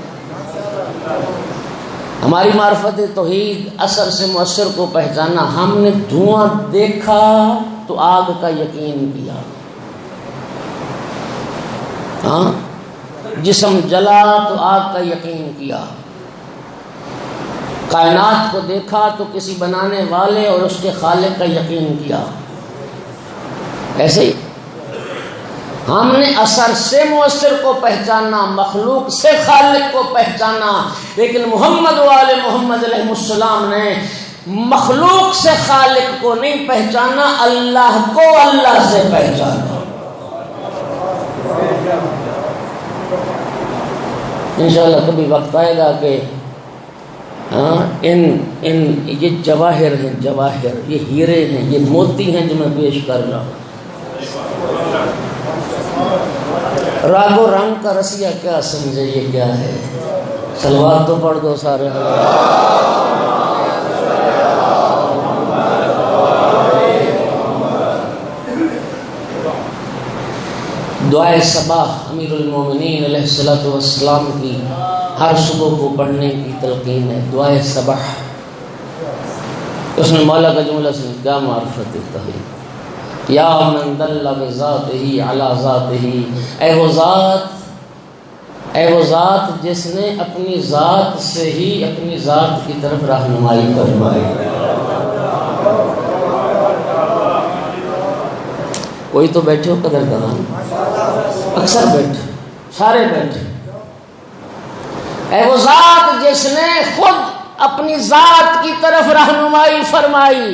ہماری معرفت توحید اثر سے مؤثر کو پہچانا، ہم نے دھواں دیکھا تو آگ کا یقین کیا، ہاں جسم جلا تو آگ کا یقین کیا، کائنات کو دیکھا تو کسی بنانے والے اور اس کے خالق کا یقین کیا۔ ایسے ہی ہم نے اثر سے مؤثر کو پہچانا، مخلوق سے خالق کو پہچانا، لیکن محمد و آل محمد علیہ السلام نے مخلوق سے خالق کو نہیں پہچانا، اللہ کو اللہ سے پہچانا۔ انشاءاللہ کبھی وقت آئے گا کہ یہ جواہر ہیں، جواہر، یہ ہیرے ہیں، یہ موتی ہیں جو میں پیش کر رہا ہوں۔ راگ و رنگ کا رسیہ کیا سمجھے، یہ کیا ہے؟ صلوات تو پڑھ دو سارے۔ دعائے صباح امیر المومنین علیہ السلام کی ہر صبح کو پڑھنے کی تلقین ہے، دعائے صباح۔ اس میں مولا کا جملہ سے کیا معرفت توحید، یا من دل بذاتہ علی ذاتہ، اے وہ ذات جس نے اپنی ذات سے ہی اپنی ذات کی طرف رہنمائی فرمائی۔ کوئی تو بیٹھے ہو قدردان، اکثر بیٹھے، سارے بیٹھے۔ اے وہ ذات جس نے خود اپنی ذات کی طرف رہنمائی فرمائی۔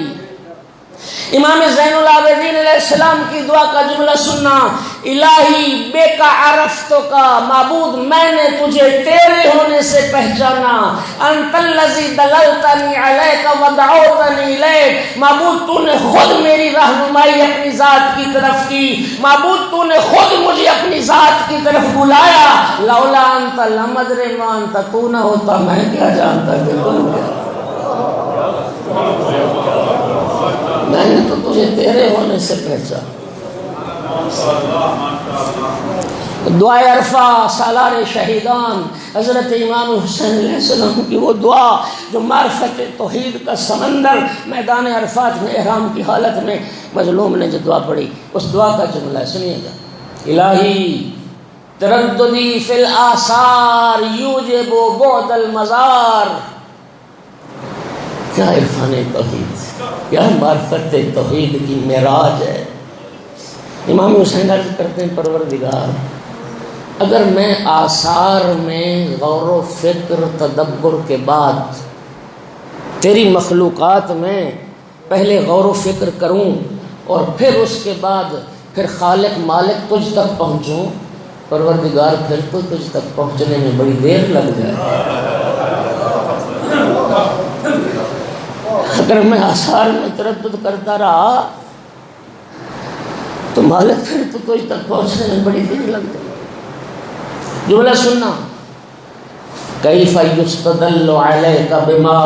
امام زین العابدین علیہ السلام کی دعا کا جملہ سننا، الہی بے کا عرفتو کا، معبود میں نے تجھے تیرے ہونے سے پہچانا، انت الذی دللتنی علیک ودعوتنی الیک، معبود تو نے خود میری رہنمائی اپنی ذات کی طرف کی، معبود تو نے خود مجھے اپنی ذات کی طرف بلایا، لولا انت لم ادری ما انت، تو نہ ہوتا میں کیا جانتا کہ تم کیا، میں نے تو تجھے تیرے ہونے سے پہچانا۔ دعائے عرفہ سالار شہیدان حضرت امام حسین علیہ السلام کی وہ دعا جو معرفت توحید کا سمندر میدان عرفات میں احرام کی حالت میں مظلوم نے جو دعا پڑھی، اس دعا کا جملہ سنیے گا، الہی ترددی فی الآثار یوجب بعد المزار۔ کیا عرفان توحید، کیا معرفت توحید کی معراج ہے۔ امام حسین عرض کرتے ہیں پروردگار، اگر میں آثار میں غور و فکر تدبر کے بعد تیری مخلوقات میں پہلے غور و فکر کروں اور پھر اس کے بعد پھر خالق مالک تجھ تک پہنچوں، پروردگار پھر تو تجھ تک پہنچنے میں بڑی دیر لگ جائے۔ اگر میں آثار میں تردد کرتا رہا تو مالک پھر تو تجھ تک پہنچنے میں بڑی دیر لگ جائے۔ جملہ سننا، کیف یستدل علیک بما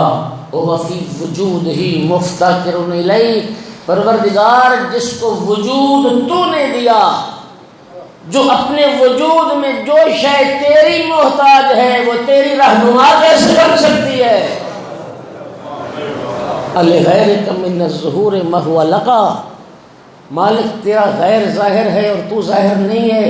هو فی وجودہ مفتقر الیک، پروردگار جس کو وجود تو نے دیا، جو اپنے وجود میں جو شے تیری محتاج ہے وہ تیری رہنما کیسے بن سکتی ہے؟ لغیرک من الظہور ما هو لک، مالک تیرا غیر ظاہر ہے اور تو ظاہر نہیں ہے،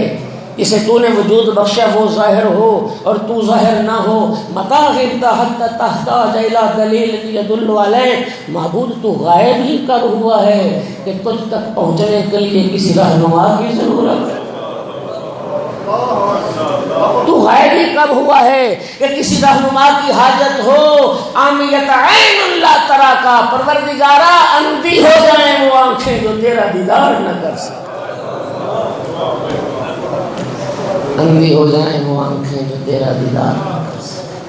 اسے تو نے وجود بخشا وہ ظاہر ہو اور تو ظاہر نہ ہو۔ متا غبت حتی تحتاج الی دلیل یدل علیک، معبود تو غائب ہی کب ہوا ہے کہ تجھ تک پہنچنے کے لیے کسی رہنما کی ضرورت ہے؟ تو غائب ہی کب ہوا ہے کہ کسی رہنما کی حاجت ہو؟ عامیت عین لا ترا کا، پروردگارا اندھی ہو جائیں وہ آنکھیں جو تیرا دیدار نہ کر سکیں، اندھی ہو جائیں وہ آنکھیں جو تیرا دیدار نہ کر سکیں۔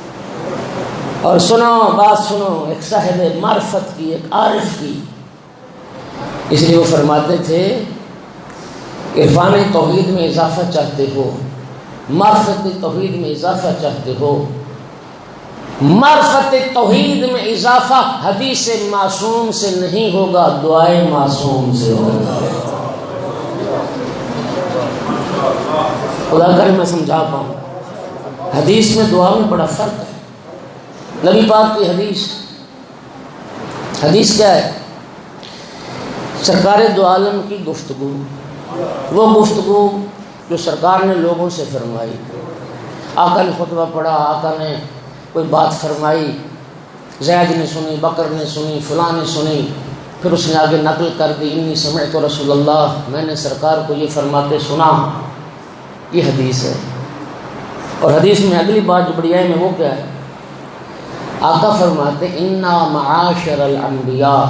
اور سنو بات سنو، ایک صاحب معرفت کی، ایک عارف کی، اس لیے وہ فرماتے تھے عرفان توحید میں اضافہ چاہتے ہو، معرفت توحید میں اضافہ چاہتے ہو، معرفت توحید میں اضافہ حدیث معصوم سے نہیں ہوگا، دعائے معصوم سے ہوگا۔ خدا کرے میں سمجھا پاؤں، حدیث میں دعا میں بڑا فرق ہے۔ نبی پاک کی حدیث کیا ہے؟ سرکار دو عالم کی گفتگو، وہ گفتگو جو سرکار نے لوگوں سے فرمائی، آقا نے خطبہ پڑھا، آقا نے کوئی بات فرمائی، زید نے سنی، بکر نے سنی، فلاں نے سنی، پھر اس نے آگے نقل کر دی، انی سمعت رسول اللہ، میں نے سرکار کو یہ فرماتے سنا، یہ حدیث ہے۔ اور حدیث میں اگلی بات جو بڑی اہم ہے وہ کیا ہے؟ آقا فرماتے انا معاشر الانبیاء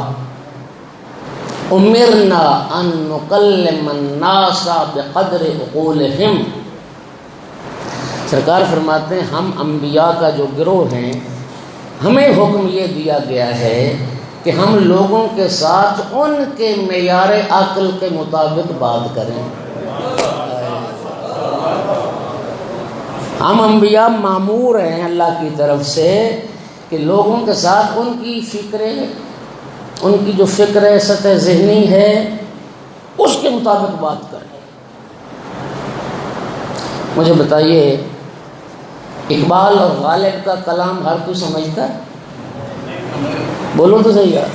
امرنا ان نکلم الناس بقدر عقولہم، سرکار فرماتے ہیں ہم انبیاء کا جو گروہ ہیں، ہمیں حکم یہ دیا گیا ہے کہ ہم لوگوں کے ساتھ ان کے معیار عقل کے مطابق بات کریں۔ ہم انبیاء مامور ہیں اللہ کی طرف سے کہ لوگوں کے ساتھ ان کی فکریں، ان کی جو فکر ہے، سطح ذہنی ہے، اس کے مطابق بات کریں۔ مجھے بتائیے اقبال اور غالب کا کلام ہر کوئی سمجھتا ہے؟ بولو تو صحیح ہے،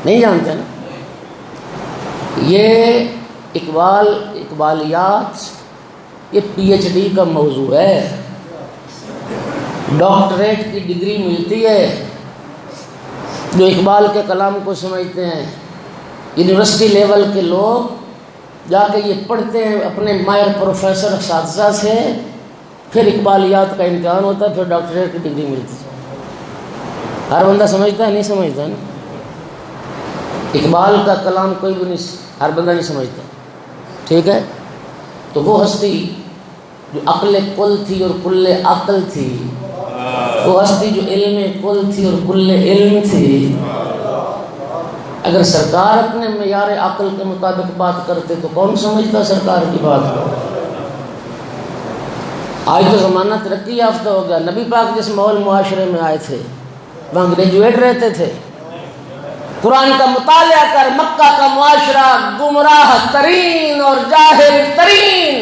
نہیں جانتے نا؟ یہ اقبالیات یہ پی ایچ ڈی کا موضوع ہے، ڈاکٹریٹ کی ڈگری ملتی ہے۔ جو اقبال کے کلام کو سمجھتے ہیں، یونیورسٹی لیول کے لوگ جا کے یہ پڑھتے ہیں اپنے ماہر پروفیسر اساتذہ سے، پھر اقبالیات کا امتحان ہوتا ہے، پھر ڈاکٹریٹ کی ڈگری ملتی ہے۔ ہر بندہ سمجھتا ہے؟ نہیں سمجھتا نا؟ اقبال کا کلام کوئی بھی نہیں، ہر بندہ نہیں سمجھتا، ٹھیک ہے؟ تو وہ ہستی جو عقل کل تھی اور کل عقل تھی، وہ ہستی جو علم کل تھی اور کل علم تھی، اگر سرکار اپنے معیار عقل کے مطابق بات کرتے تو کون سمجھتا سرکار کی بات کو؟ آج تو زمانہ ترقی یافتہ ہو گیا، نبی پاک جس ماحول معاشرے میں آئے تھے وہاں گریجویٹ رہتے تھے، قرآن کا مطالعہ کر مکہ کا معاشرہ گمراہ ترین اور جاہل ترین،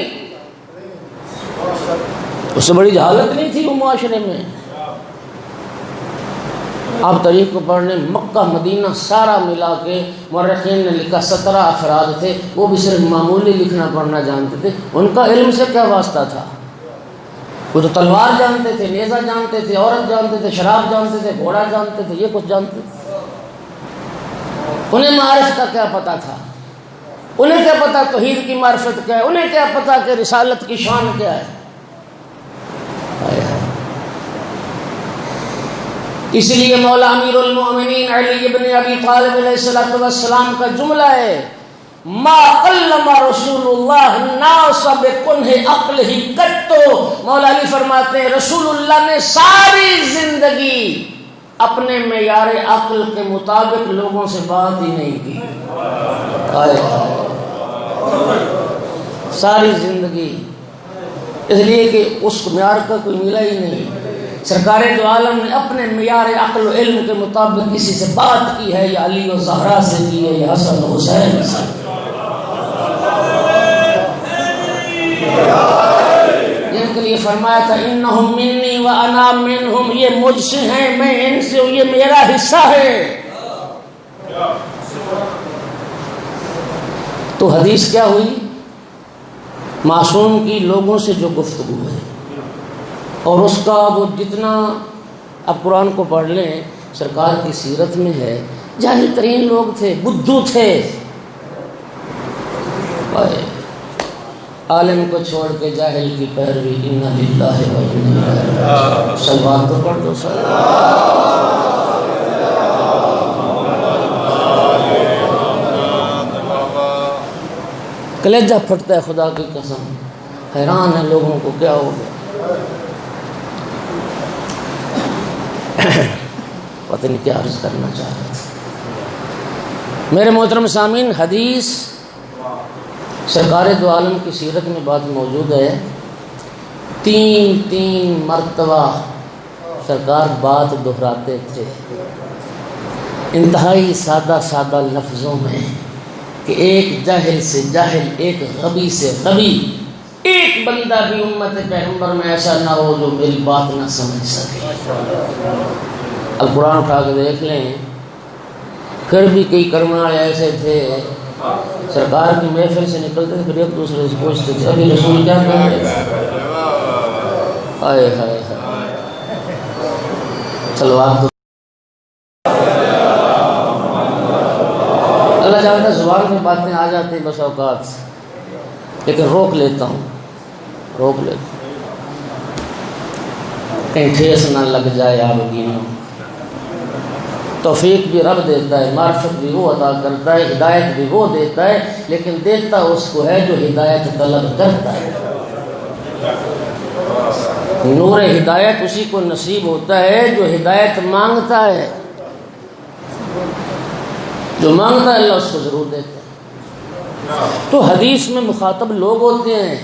اس سے بڑی جہالت نہیں تھی وہ معاشرے میں۔ آپ تاریخ کو پڑھنے، مکہ مدینہ سارا ملا کے مورخین نے لکھا 17 افراد تھے، وہ بھی صرف معمولی لکھنا پڑھنا جانتے تھے، ان کا علم سے کیا واسطہ تھا؟ وہ تو تلوار جانتے تھے، نیزہ جانتے تھے، عورت جانتے تھے، شراب جانتے تھے، گھوڑا جانتے تھے، یہ کچھ جانتے تھے، انہیں معرفت کا کیا پتہ تھا؟ انہیں کیا پتہ توحید کی معرفت کیا ہے؟ انہیں کیا پتہ کہ رسالت کی شان کیا ہے؟ اس لیے مولا امیر المؤمنین علی ابن ابی طالب علیہ السلام کا جملہ ہے، ما علم رسول اللہ الناس بکنہ عقلہ قط، مولا علی فرماتے ہیں رسول اللہ نے ساری زندگی اپنے معیار عقل کے مطابق لوگوں سے بات ہی نہیں کی، ساری زندگی اس لیے کہ اس معیار کا کوئی ملا ہی نہیں۔ سرکار دو عالم نے اپنے معیار عقل و علم کے مطابق کسی سے بات کی ہے، یا علی و زہرا سے کی ہے، یا حسن و حسین سے۔ جن کے لیے فرمایا تھا انہم منی و انا منہم، یہ مجھ سے ہیں، میں ان سے ہوں، یہ میرا حصہ ہے۔ تو حدیث کیا ہوئی؟ معصوم کی لوگوں سے جو گفتگو ہے، اور اس کا وہ جتنا، اب قرآن کو پڑھ لیں، سرکار کی سیرت میں ہے، جاہل ترین لوگ تھے، بدھو تھے، عالم کو چھوڑ کے جاہل کی پیروی، انا للہ و انا الیہ راجعون۔ سلوات تو پڑھ دو کلیجہ پھٹتا ہے خدا کی قسم، حیران ہے لوگوں کو کیا ہو گیا، پتہ نہیں کیا عرض کرنا چاہ رہا تھا۔ میرے محترم سامعین، حدیث سرکار دو عالم کی سیرت میں بات موجود ہے، تین مرتبہ سرکار بات دہراتے تھے انتہائی سادہ لفظوں میں، کہ ایک جاہل سے جاہل، ایک غبی سے غبی، ایک بندہ بھی امت پیغمبر میں ایسا نہ ہو جو میری بات نہ سمجھ سکے۔ اب قرآن اٹھا کے دیکھ لیں، پھر بھی کئی کرم والے ایسے تھے، سرکار کی محفل سے نکلتے تھے، پھر ایک دوسرے سے پوچھتے تھے ابھی رسول کیا کہہ رہے تھے؟ ہائے ہائے ہائے، سلوات۔ اللہ جانتا ہے زبان میں باتیں آ جاتی ہیں بس اوقات، لیکن روک لیتا ہوں، کہیں ٹھیس نہ لگ جائے آبگینوں۔ توفیق بھی رب دیتا ہے، معرفت بھی وہ عطا کرتا ہے، ہدایت بھی وہ دیتا ہے، لیکن دیتا اس کو ہے جو ہدایت طلب کرتا ہے۔ نور ہدایت اسی کو نصیب ہوتا ہے جو ہدایت مانگتا ہے، جو مانگتا ہے اللہ اس کو ضرور دیتا ہے۔ تو حدیث میں مخاطب لوگ ہوتے ہیں،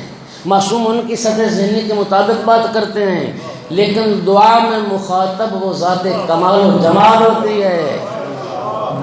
معصوم ان کی سطح ذہنی کے مطابق بات کرتے ہیں، لیکن دعا میں مخاطب وہ ذات کمال و جمال ہوتی ہے۔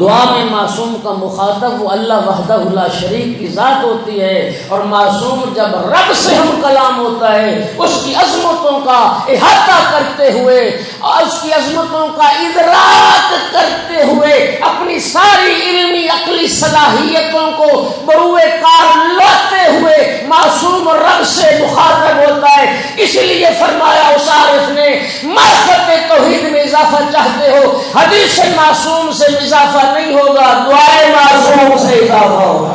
دعا میں معصوم کا مخاطب وہ اللہ وحدہ لا شریک کی ذات ہوتی ہے، اور معصوم جب رب سے ہم کلام ہوتا ہے اس کی عظمتوں کا احاطہ کرتے ہوئے، اس کی عظمتوں کا ادراک کرتے ہوئے، اپنی ساری علمی عقلی صلاحیتوں کو بروئے کار لاتے ہوئے معصوم رب سے مخاطب ہوتا ہے۔ اس لیے فرمایا اس عارف نے، معرفت توحید میں اضافہ چاہتے ہو، حدیث معصوم سے اضافہ نہیں ہوگا، دعائے معصوم سے اضافہ ہوگا۔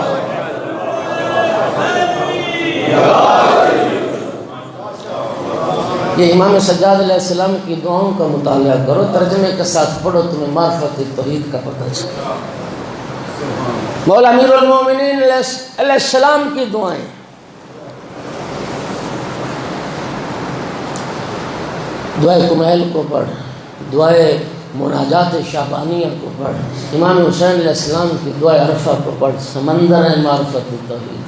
یہ امام سجاد علیہ السلام کی دعاؤں کا مطالعہ کرو، ترجمے کے ساتھ پڑھو، تمہیں معرفت توحید کا پتہ چلے۔ مولا امیر المومنین علیہ السلام کی دعائیں، دعائے کمیل کو پڑھ، دعائے مناجات شعبانیہ کو پڑھ، امام حسین علیہ السلام کی دعائے عرفہ کو پڑھ، سمندر ہے معرفت توحید۔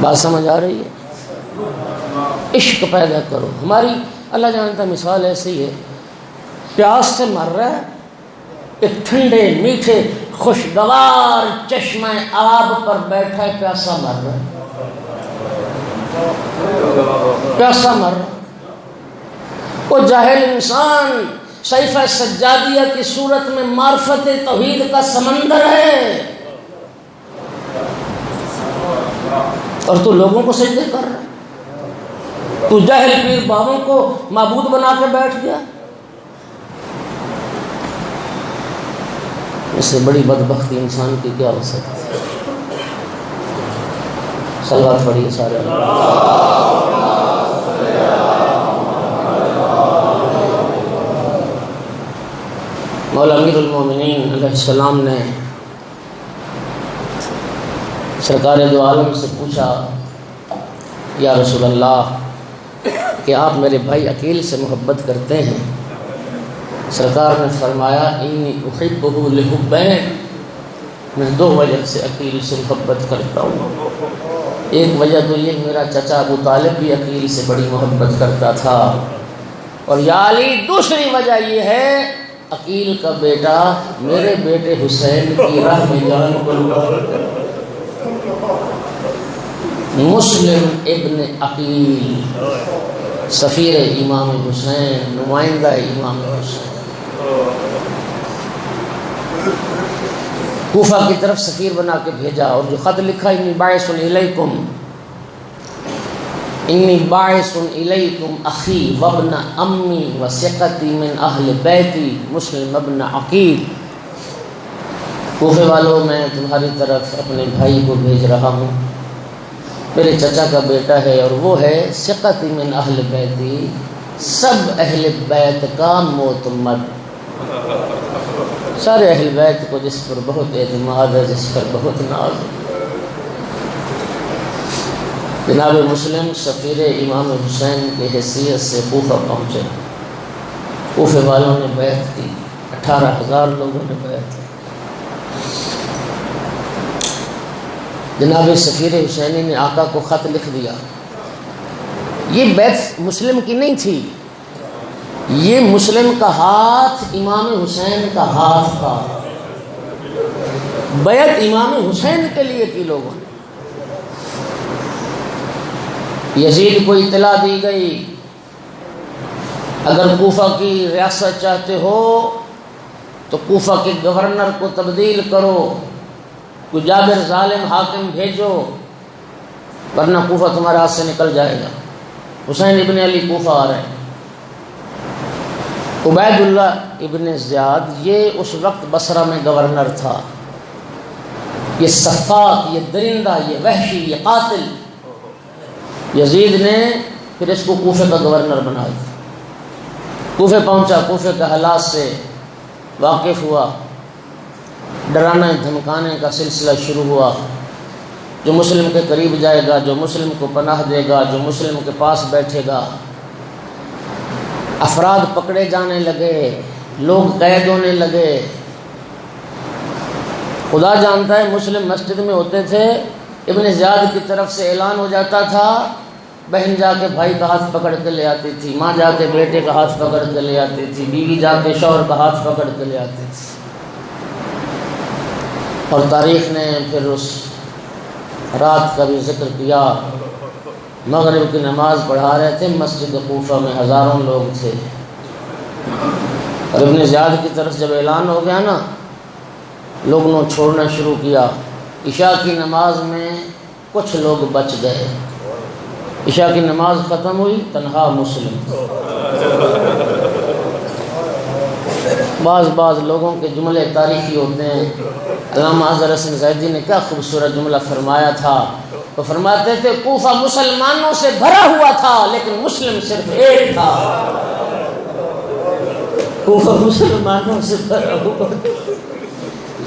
بات سمجھ آ رہی ہے؟ عشق پیدا کرو۔ ہماری اللہ جانتا مثال ایسی ہے، پیاس سے مر رہا ہے، ایک ٹھنڈے میٹھے خوشگوار چشمہ آب پر بیٹھا ہے، پیاسا مر رہا ہے، پیاسا مر رہا ہے۔ وہ جاہل انسان صحیفہ سجادیہ کی صورت میں معرفت توحید کا سمندر ہے، اور تو لوگوں کو سجدے کر رہا ہے، تو جاہل پیر بابوں کو معبود بنا کے بیٹھ گیا۔ اس سے بڑی بدبختی انسان کی کیا ہو سکتی ہے؟ صلوات پڑھیے سارے۔ مولا امیر المومنین علیہ السلام نے سرکار دو عالم سے پوچھا، یا رسول اللہ، کہ آپ میرے بھائی عقیل سے محبت کرتے ہیں؟ سرکار نے فرمایا، انی احبہ لحبین، میں دو وجہ سے عقیل سے محبت کرتا ہوں۔ ایک وجہ تو یہ میرا چچا ابو طالب بھی عقیل سے بڑی محبت کرتا تھا، اور یا علی دوسری وجہ یہ ہے عقیل کا بیٹا میرے بیٹے حسین کی راہ میں جان قربان۔ مسلم ابن عقیل سفیر امام حسین، نمائندہ امام حسین، کوفہ کی طرف سفیر بنا کے بھیجا، اور جو خط لکھا انی باعث الیکم اخی وابن امی وثقتی من اہل بیتی مسلم ابن عقیل، کوفے والوں میں تمہاری طرف اپنے بھائی کو بھیج رہا ہوں، میرے چچا کا بیٹا ہے، اور وہ ہے ثقتی من اہل بیتی، سب اہل بیت کا معتمد، سارے اہل بیت کو جس پر بہت اعتماد ہے، جس پر بہت ناز ہے۔ جناب مسلم سفیر امام حسین کی حیثیت سے کوفہ پہنچے، کوفے والوں نے بیعت کی، 18,000 لوگوں نے بیعت کی۔ جناب سفیر حسینی نے آقا کو خط لکھ دیا، یہ بیعت مسلم کی نہیں تھی، یہ مسلم کا ہاتھ امام حسین کا ہاتھ تھا، بیعت امام حسین کے لیے کی لوگوں نے۔ یزید کو اطلاع دی گئی اگر کوفہ کی ریاست چاہتے ہو تو کوفہ کے گورنر کو تبدیل کرو، کوئی جابر ظالم حاکم بھیجو، ورنہ کوفہ تمہارے ہاتھ سے نکل جائے گا۔ حسین ابن علی کوفہ آ رہے ہیں۔ عبید اللہ ابن زیاد یہ اس وقت بصرہ میں گورنر تھا، یہ سفاک، یہ درندہ، یہ وحشی، یہ قاتل، یزید نے پھر اس کو کوفے کا گورنر بنا دیا۔ کوفے پہنچا، کوفے کے حالات سے واقف ہوا، ڈرانے دھمکانے کا سلسلہ شروع ہوا، جو مسلم کے قریب جائے گا، جو مسلم کو پناہ دے گا، جو مسلم کے پاس بیٹھے گا، افراد پکڑے جانے لگے، لوگ قید ہونے لگے۔ خدا جانتا ہے مسلم مسجد میں ہوتے تھے، ابن زیاد کی طرف سے اعلان ہو جاتا تھا، بہن جا کے بھائی کا ہاتھ پکڑ کے لے آتی تھی، ماں جا کے بیٹے کا ہاتھ پکڑ کے لے آتی تھی، بیوی جا کے شوہر کا ہاتھ پکڑ کے لے آتی تھی۔ اور تاریخ نے پھر اس رات کا بھی ذکر کیا، مغرب کی نماز پڑھا رہے تھے، مسجد کوفہ میں ہزاروں لوگ تھے، اور ابن زیاد کی طرف جب اعلان ہو گیا نا، لوگوں نے چھوڑنا شروع کیا۔ عشاء کی نماز میں کچھ لوگ بچ گئے، عشاء کی نماز ختم ہوئی، تنہا مسلم۔ بعض لوگوں کے جملے تاریخی ہوتے ہیں۔ علامہ اظہر حسن زیدی نے کیا خوبصورت جملہ فرمایا تھا، وہ فرماتے تھے کوفہ مسلمانوں سے بھرا ہوا تھا لیکن مسلم صرف ایک تھا۔ کوفہ مسلمانوں سے بھرا ہوا،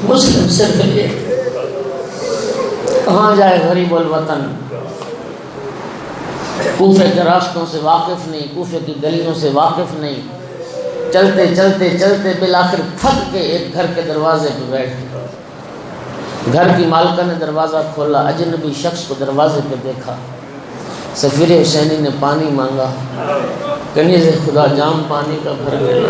مسلم صرف ایک۔ کہاں جائے غریب الوطن، کوفے کے راستوں سے واقف نہیں، کوفے کی گلیوں سے واقف نہیں، چلتے چلتے چلتے بالآخر تھک کے ایک گھر کے دروازے پہ بیٹھ گئے۔ گھر کی مالکہ نے دروازہ کھولا، اجنبی شخص کو دروازے پہ دیکھا، سفیر حسینی نے پانی مانگا، کنیز خدا جام پانی کا بھر گیا۔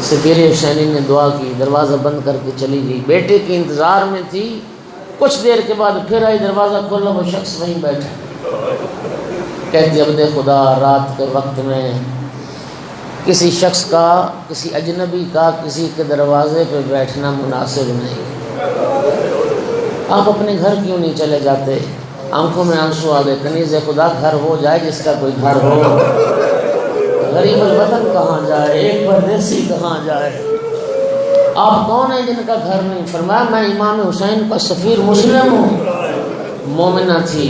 سفیر حسینی نے دعا کی، دروازہ بند کر کے چلی گئی، بیٹے کے انتظار میں تھی۔ کچھ دیر کے بعد پھر آئی، دروازہ کھولا، وہ شخص وہیں بیٹھا۔ کہتی عبد خدا رات کے وقت میں کسی شخص کا، کسی اجنبی کا کسی کے دروازے پہ بیٹھنا مناسب نہیں، آپ اپنے گھر کیوں نہیں چلے جاتے؟ آنکھوں میں آنسو آ گئے، کنیز خدا گھر ہو جائے جس کا کوئی گھر ہو، غریب الوطن کہاں جائے، ایک پردیسی کہاں جائے؟ آپ کون ہیں جن کا گھر نہیں؟ فرمایا میں امام حسین کا سفیر مسلم ہوں۔ مومنہ تھی،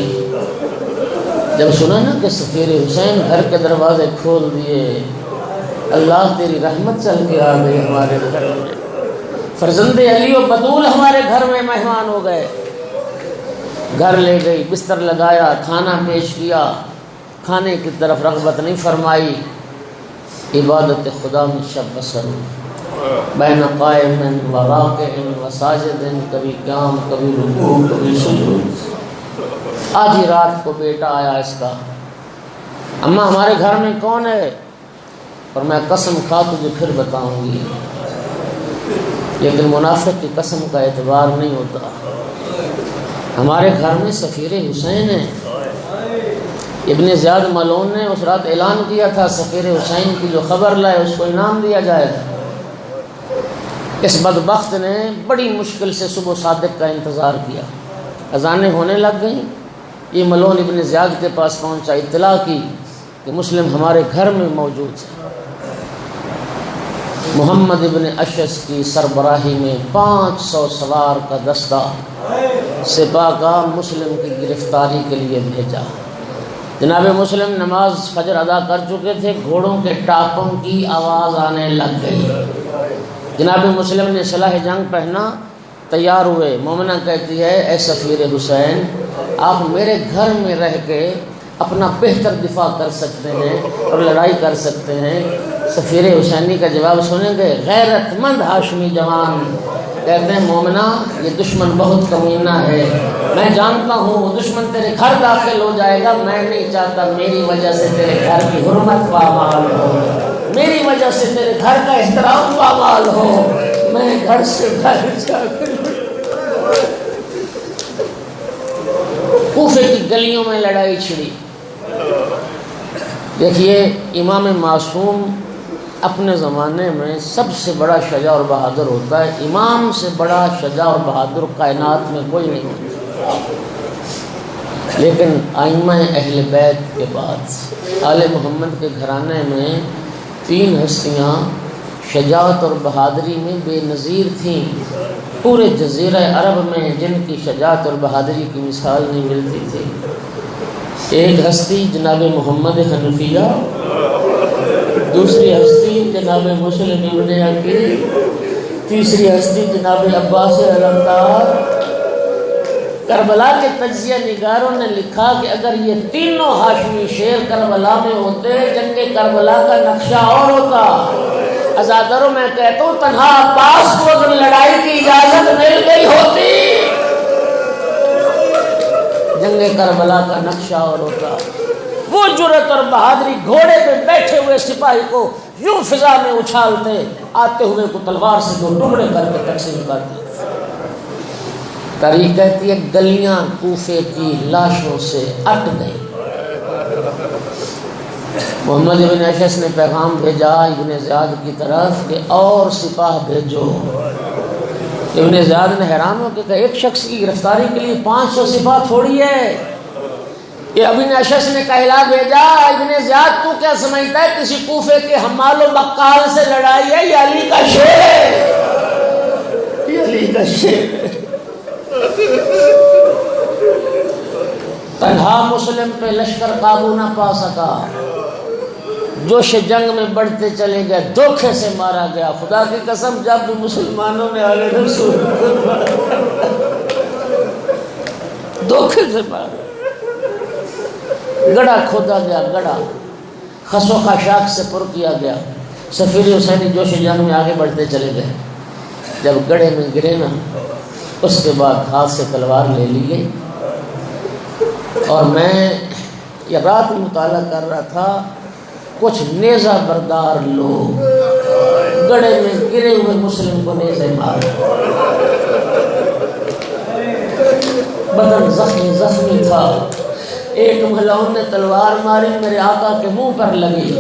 جب سنا نا کہ سفیر حسین گھر کے دروازے کھول دیے، اللہ تیری رحمت چل کے آ گئی ہمارے گھر میں، فرزند علی و بطول ہمارے گھر میں مہمان ہو گئے۔ گھر لے گئی، بستر لگایا، کھانا پیش کیا، کھانے کی طرف رغبت نہیں فرمائی، عبادت خدا میں شب بسر ہوئی۔ بین قائم و راکع و ساجد، کبھی قیام، کبھی رکوع، کبھی سجود۔ آج ہی رات کو بیٹا آیا اس کا، اماں ہمارے گھر میں کون ہے؟ اور میں قسم کھا تجھے پھر بتاؤں گی، لیکن منافق کی قسم کا اعتبار نہیں ہوتا۔ ہمارے گھر میں سفیر حسین ہے۔ ابن زیاد ملعون نے اس رات اعلان کیا تھا سفیر حسین کی جو خبر لائے اس کو انعام دیا جائے گا۔ اس بدبخت نے بڑی مشکل سے صبح صادق کا انتظار کیا، اذانیں ہونے لگ گئیں، یہ ملعون ابن زیاد کے پاس پہنچا، اطلاع کی کہ مسلم ہمارے گھر میں موجود ہے۔ محمد ابن اشعث کی سربراہی میں 500 سوار کا دستہ سپاہ کا مسلم کی گرفتاری کے لیے بھیجا۔ جناب مسلم نماز فجر ادا کر چکے تھے، گھوڑوں کے ٹاپوں کی آواز آنے لگ گئی۔ جناب مسلم نے سلاح جنگ پہنا، تیار ہوئے۔ مومنہ کہتی ہے اے سفیر حسین، آپ میرے گھر میں رہ کے اپنا بہتر دفاع کر سکتے ہیں اور لڑائی کر سکتے ہیں۔ سفیر حسینی کا جواب سنیں گے، غیرت مند ہاشمی جوان کہتے ہیں مومنہ یہ دشمن بہت کمینہ ہے، میں جانتا ہوں وہ دشمن تیرے گھر داخل ہو جائے گا، میں نہیں چاہتا میری وجہ سے تیرے گھر کی حرمت پامال ہو، میری وجہ سے تیرے گھر کا احترام پامال ہو، میں گھر سے باہر جا کر۔ کوفے کی گلیوں میں لڑائی چھڑی۔ دیکھیے امام معصوم اپنے زمانے میں سب سے بڑا شجاع اور بہادر ہوتا ہے، امام سے بڑا شجاع اور بہادر کائنات میں کوئی نہیں ہوتا۔ لیکن ائمہ اہل بیت کے بعد آل محمد کے گھرانے میں 3 ہستیاں شجاعت اور بہادری میں بے نظیر تھیں، پورے جزیرہ عرب میں جن کی شجاعت اور بہادری کی مثال نہیں ملتی تھی۔ ایک ہستی جناب محمد حنفیہ، دوسری ہستی جناب مسلم ابن عقیل، تیسری ہستی جناب عباس علمدار۔ کربلا کے تجزیہ نگاروں نے لکھا کہ اگر یہ تینوں ہاشمی شیر کربلا میں ہوتے، جنگ کربلا کا نقشہ اور ہوتا۔ عزاداروں میں کہتا ہوں تنہا عباس کو اگر لڑائی کی اجازت مل گئی ہوتی، جنگ کربلا کا نقشہ اور ہوتا۔ وہ جرأت اور بہادری، گھوڑے پہ بیٹھے ہوئے سپاہی کو یوں فضا میں اچھالتے، آتے ہوئے کو تلوار سے 2 ٹکڑے کر کے تقسیم کرتے۔ تاریخ کہتی ہے گلیاں کوفے کی لاشوں سے اٹ گئی۔ محمد ابن اشعث نے پیغام بھیجا ابن زیاد کی طرف کہ اور سپاہ بھیجو۔ ابن زیاد نے حیران ہو کہ ایک شخص کی گرفتاری کے لیے 500 سپاہ تھوڑی ہے۔ یہ ابن اشعث نے کہلا بھیجا، ابن زیاد تو کیا سمجھتا ہے کسی کوفے کے حمال و بقال سے لڑائی ہے؟ یہ علی کا شیر ہے، یہ علی کا شیر ہے۔ تنہا مسلم پہ لشکر قابو نہ پا سکا، جوش جنگ میں بڑھتے چلے گئے، دھوکے سے مارا گیا۔ خدا کی قسم جب بھی مسلمانوں نے آل رسول دھوکے سے مارا، گڑھا کھودا گیا، گڑھا خس و خاشاک سے پر کیا گیا۔ سفیر حسینی جوش جنگ میں آگے بڑھتے چلے گئے، جب گڑھے میں گرے نا اس کے بعد ہاتھ سے تلوار لے لی گئی۔ اور میں یہ رات مطالعہ کر رہا تھا، کچھ نیزہ بردار لوگ گڑھے میں گرے ہوئے مسلم کو نیزے مار، بدن زخمی تھا۔ ایک ملعون نے تلوار ماری، میرے آقا کے منہ پر لگی،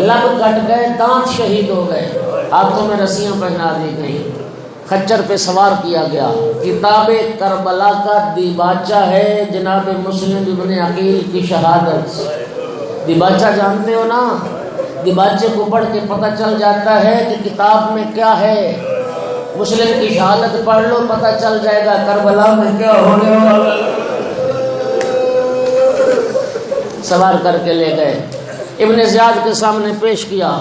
لب کٹ گئے، دانت شہید ہو گئے، ہاتھوں میں رسیاں پہنا دی گئی، خچر پہ سوار کیا گیا۔ کتاب کربلا کا دیباچہ ہے جناب مسلم ابن عقیل کی شہادت۔ دیباچہ جانتے ہو نا؟ دیباچے کو پڑھ کے پتہ چل جاتا ہے کہ کتاب میں کیا ہے۔ مسلم کی شہادت پڑھ لو، پتہ چل جائے گا کربلا میں کیا ہونے والا۔ سوار کر کے لے گئے، ابن زیاد کے سامنے پیش کیا۔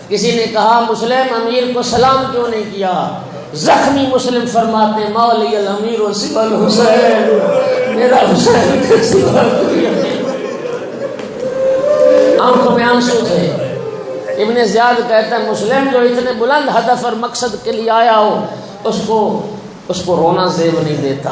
کسی نے کہا مسلم امیر کو سلام کیوں نہیں کیا؟ زخمی مسلم فرماتے مولی الامیر و سوى الحسین، میرا حسین کے سوا کوئی امیر۔ آنکھوں میں آنسو تھے، ابن زیاد کہتا ہے مسلم جو اتنے بلند ہدف اور مقصد کے لیے آیا ہو اس کو رونا زیب نہیں دیتا۔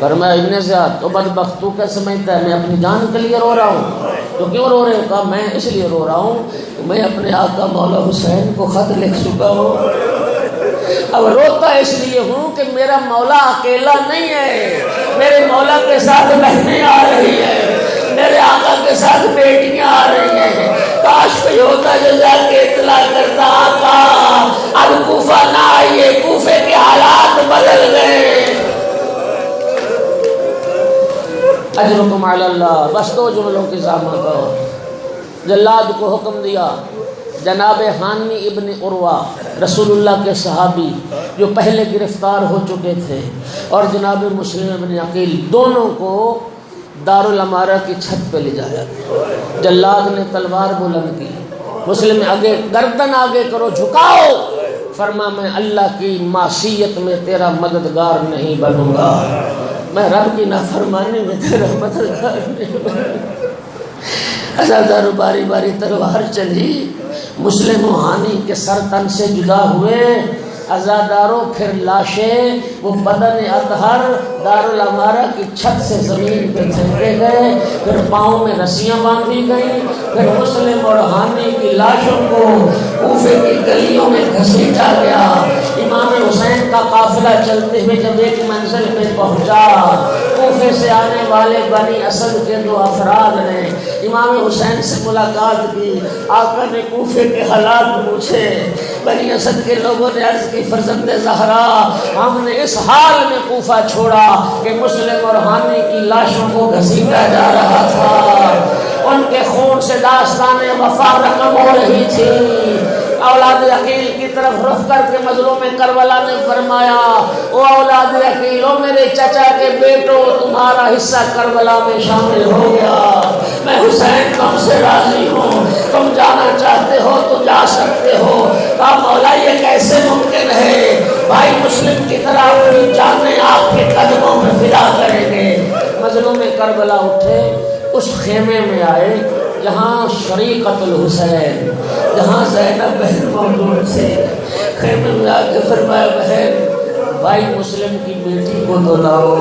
فرمایا ابن زیاد تو بدبخت تو کیا سمجھتا ہے میں اپنی جان کے لیے رو رہا ہوں؟ تو کیوں رو رہے ہو؟ کہا میں اس لیے رو رہا ہوں کہ میں اپنے آقا مولا حسین کو خط لکھ چکا ہوں، اب روتا اس لیے ہوں کہ میرا مولا اکیلا نہیں ہے، میرے مولا کے ساتھ بہنیں آ رہی ہیں، میرے آقا کے ساتھ بیٹیاں آ رہی ہیں، کاش کوئی ہوتا جو جا کے اطلاع کرتا آقا اب کوفہ نہ آئیے، کوفے کے حالات بدل گئے۔ اجرکم علی اللہ۔ بس دو جملوں کی زحمت ہو۔ جلاد کو حکم دیا، جناب حانی ابن عروہ رسول اللہ کے صحابی جو پہلے گرفتار ہو چکے تھے، اور جناب مسلم ابن عقیل، دونوں کو دارالامارہ کی چھت پہ لے جایا۔ جلاد نے تلوار بلند کی، مسلم آگے گردن آگے کرو، جھکاؤ۔ فرما میں اللہ کی معصیت میں تیرا مددگار نہیں بنوں گا، میں رب کی نافرمانی میں تیرا مددگار نہیں بنوں گا۔ عزادارو باری باری تلوار چلی، مسلم و حانی کے سر تن سے جدا ہوئے۔ عزاداروں پھر لاشیں وہ بدن اطہر دارالامارہ کی چھت سے زمین پہ پھینکے گئے، پھر پاؤں میں رسیاں باندھی گئیں، پھر مسلم اور حانی کی لاشوں کو کوفے کی گلیوں میں گھسیٹا گیا۔ امام حسین کا قافلہ چلتے ہوئے جب ایک منزل پہ پہنچا، کوفے سے آنے والے بنی اسد کے دو افراد نے امام حسین سے ملاقات کی، آقا نے کوفے کے حالات پوچھے۔ بنی اسد کے لوگوں نے عرض کی فرزند زہرا ہم نے اس حال میں کوفہ چھوڑا کہ مسلم اور حانی کی لاشوں کو گھسیٹا جا رہا تھا، ان کے خون سے داستان وفا رقم ہو رہی تھی۔ اولاد عقیل کی طرف رخ کر کے مظلوم کربلا نے فرمایا، او اولاد عقیل، او میرے چچا کے بیٹو، تمہارا حصہ کربلا میں شامل ہو گیا، میں حسین تم سے راضی ہوں، تم جانا چاہتے ہو تو جا سکتے ہو۔ کہا مولا یہ کیسے ممکن ہے، بھائی مسلم کی طرح اپنی جانیں آپ کے قدموں میں فدا کریں گے۔ مظلوم کربلا اٹھے، اس خیمے میں آئے جہاں شریقۃ الحسین، جہاں زینب بہن موجود تھے۔ خیمے میں آ کے فرمایا بہن بھائی مسلم کی بیٹی کو تو لاؤ،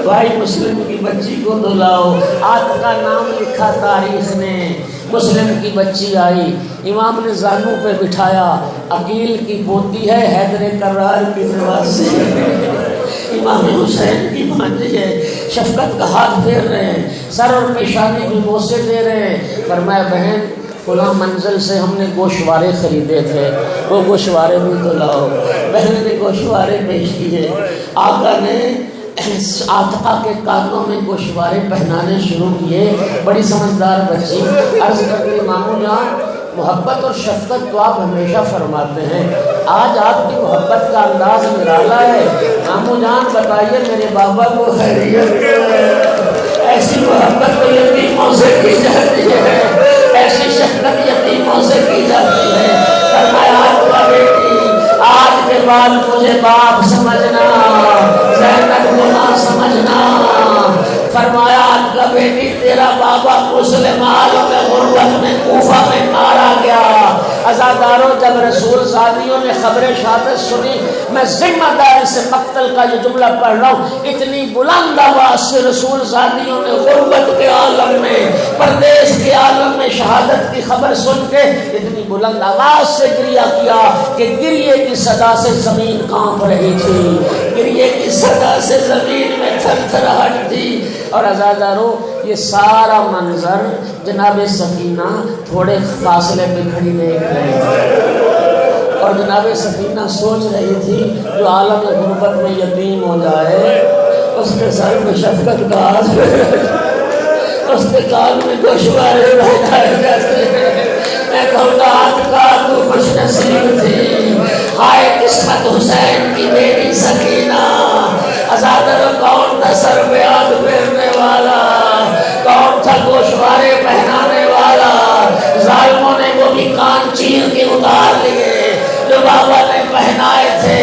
بھائی مسلم کی بچی کو تو لاؤ۔ آت کا نام لکھا تاریخ نے، مسلم کی بچی آئی، امام نے زانو پہ بٹھایا، عقیل کی پوتی ہے، حیدر کرار کی نواسی، امام حسین کی بھانجی ہے، شفقت کا ہاتھ پھیر رہے ہیں، سر اور پیشانی بھی بوسے دے رہے ہیں۔ فرمایا بہن فلاں منزل سے ہم نے گوشوارے خریدے تھے، وہ گوشوارے بھی تو لاؤ۔ بہن نے گوشوارے پیش کیے، آقا نے آتقا کے کانوں میں گوشوارے پہنانے شروع کیے۔ بڑی سمجھدار بچی عرض کرتی ماموں جان محبت اور شفقت تو آپ ہمیشہ فرماتے ہیں، آج آپ کی محبت کا انداز نرالا ہے، ماموں جان بتائیے میرے بابا کو خیریت ہے؟ ایسی محبت تو یتیموں سے کی جاتی ہے، ایسی شفقت یتیموں سے کی جاتی ہے۔ فرمایا آپ کا بیٹی آج کے بعد مجھے باپ سمجھنا، زینب کو ماں سمجھنا۔ فرمایا آپ کا بیٹی تیرا بابا مسلم عالم غربت میں کوفہ میں مارا گیا۔ عزاداروں جب رسول زادیوں نے خبر شہادت سنی، میں ذمہ داری سے مقتل کا جو جملہ پڑھ رہا ہوں، اتنی بلند آواز سے رسول زادیوں نے غربت کے عالم میں، پردیس کے عالم میں شہادت کی خبر سن کے اتنی بلند آواز سے گریہ کیا کہ گریے کی صدا سے زمین کانپ رہی تھی، گریے کی صدا سے زمین میں تھر تھراہٹ تھی۔ اور عزاداروں یہ سارا منظر جناب سکینہ تھوڑے فاصلے پہ کھڑی دیکھ رہی تھی، اور جناب سکینہ سوچ رہی تھی جو عالم غربت میں یتیم ہو جائے اس کے سر میں شفقت کا ہاتھ، اس کے کان میں گوشوارے بہائے جاتے ہیں۔ میں کہوں گا ہاتھ کا تو خوش نصیب تھی، ہائے قسمت حسین کی بیٹی سکینہ۔ عزاداروں کون تھا سر پہ ہاتھ پھیرنے والا، کون تھا گوشوارے پہنانے والا؟ ظالموں نے وہ بھی کان چیر کے اتار لیے جو بابا نے پہنائے تھے،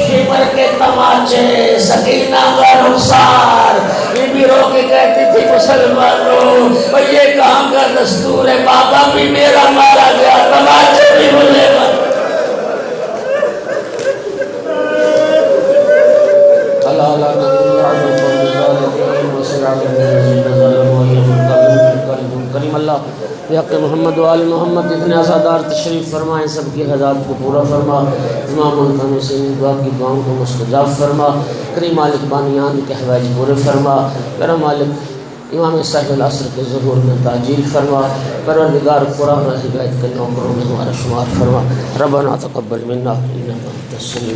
شمر کے تماچے پہنچے سکینہ کا رخسار بی بی رو کے کہتی تھی مسلمانوں یہ کام کا دستور ہے بابا بھی میرا مارا گیا تماچے بھی مجھے مارا کریم اللہ بحق محمد و آل محمد جتنے عزادار تشریف فرمائیں سب کی حاجات کو پورا فرما امام ملکان حسین دعا کی دعاؤں کو مستجاب فرما کریم مالک بانیان کے حوائج پورے فرما کرم مالک امام صاحب العصر کے ظہور میں تاجیل فرما پروردگار قرآن و ہدایت کے نوکروں میں ہمارا شمار فرما ربنا تقبل منا انک انت السمیع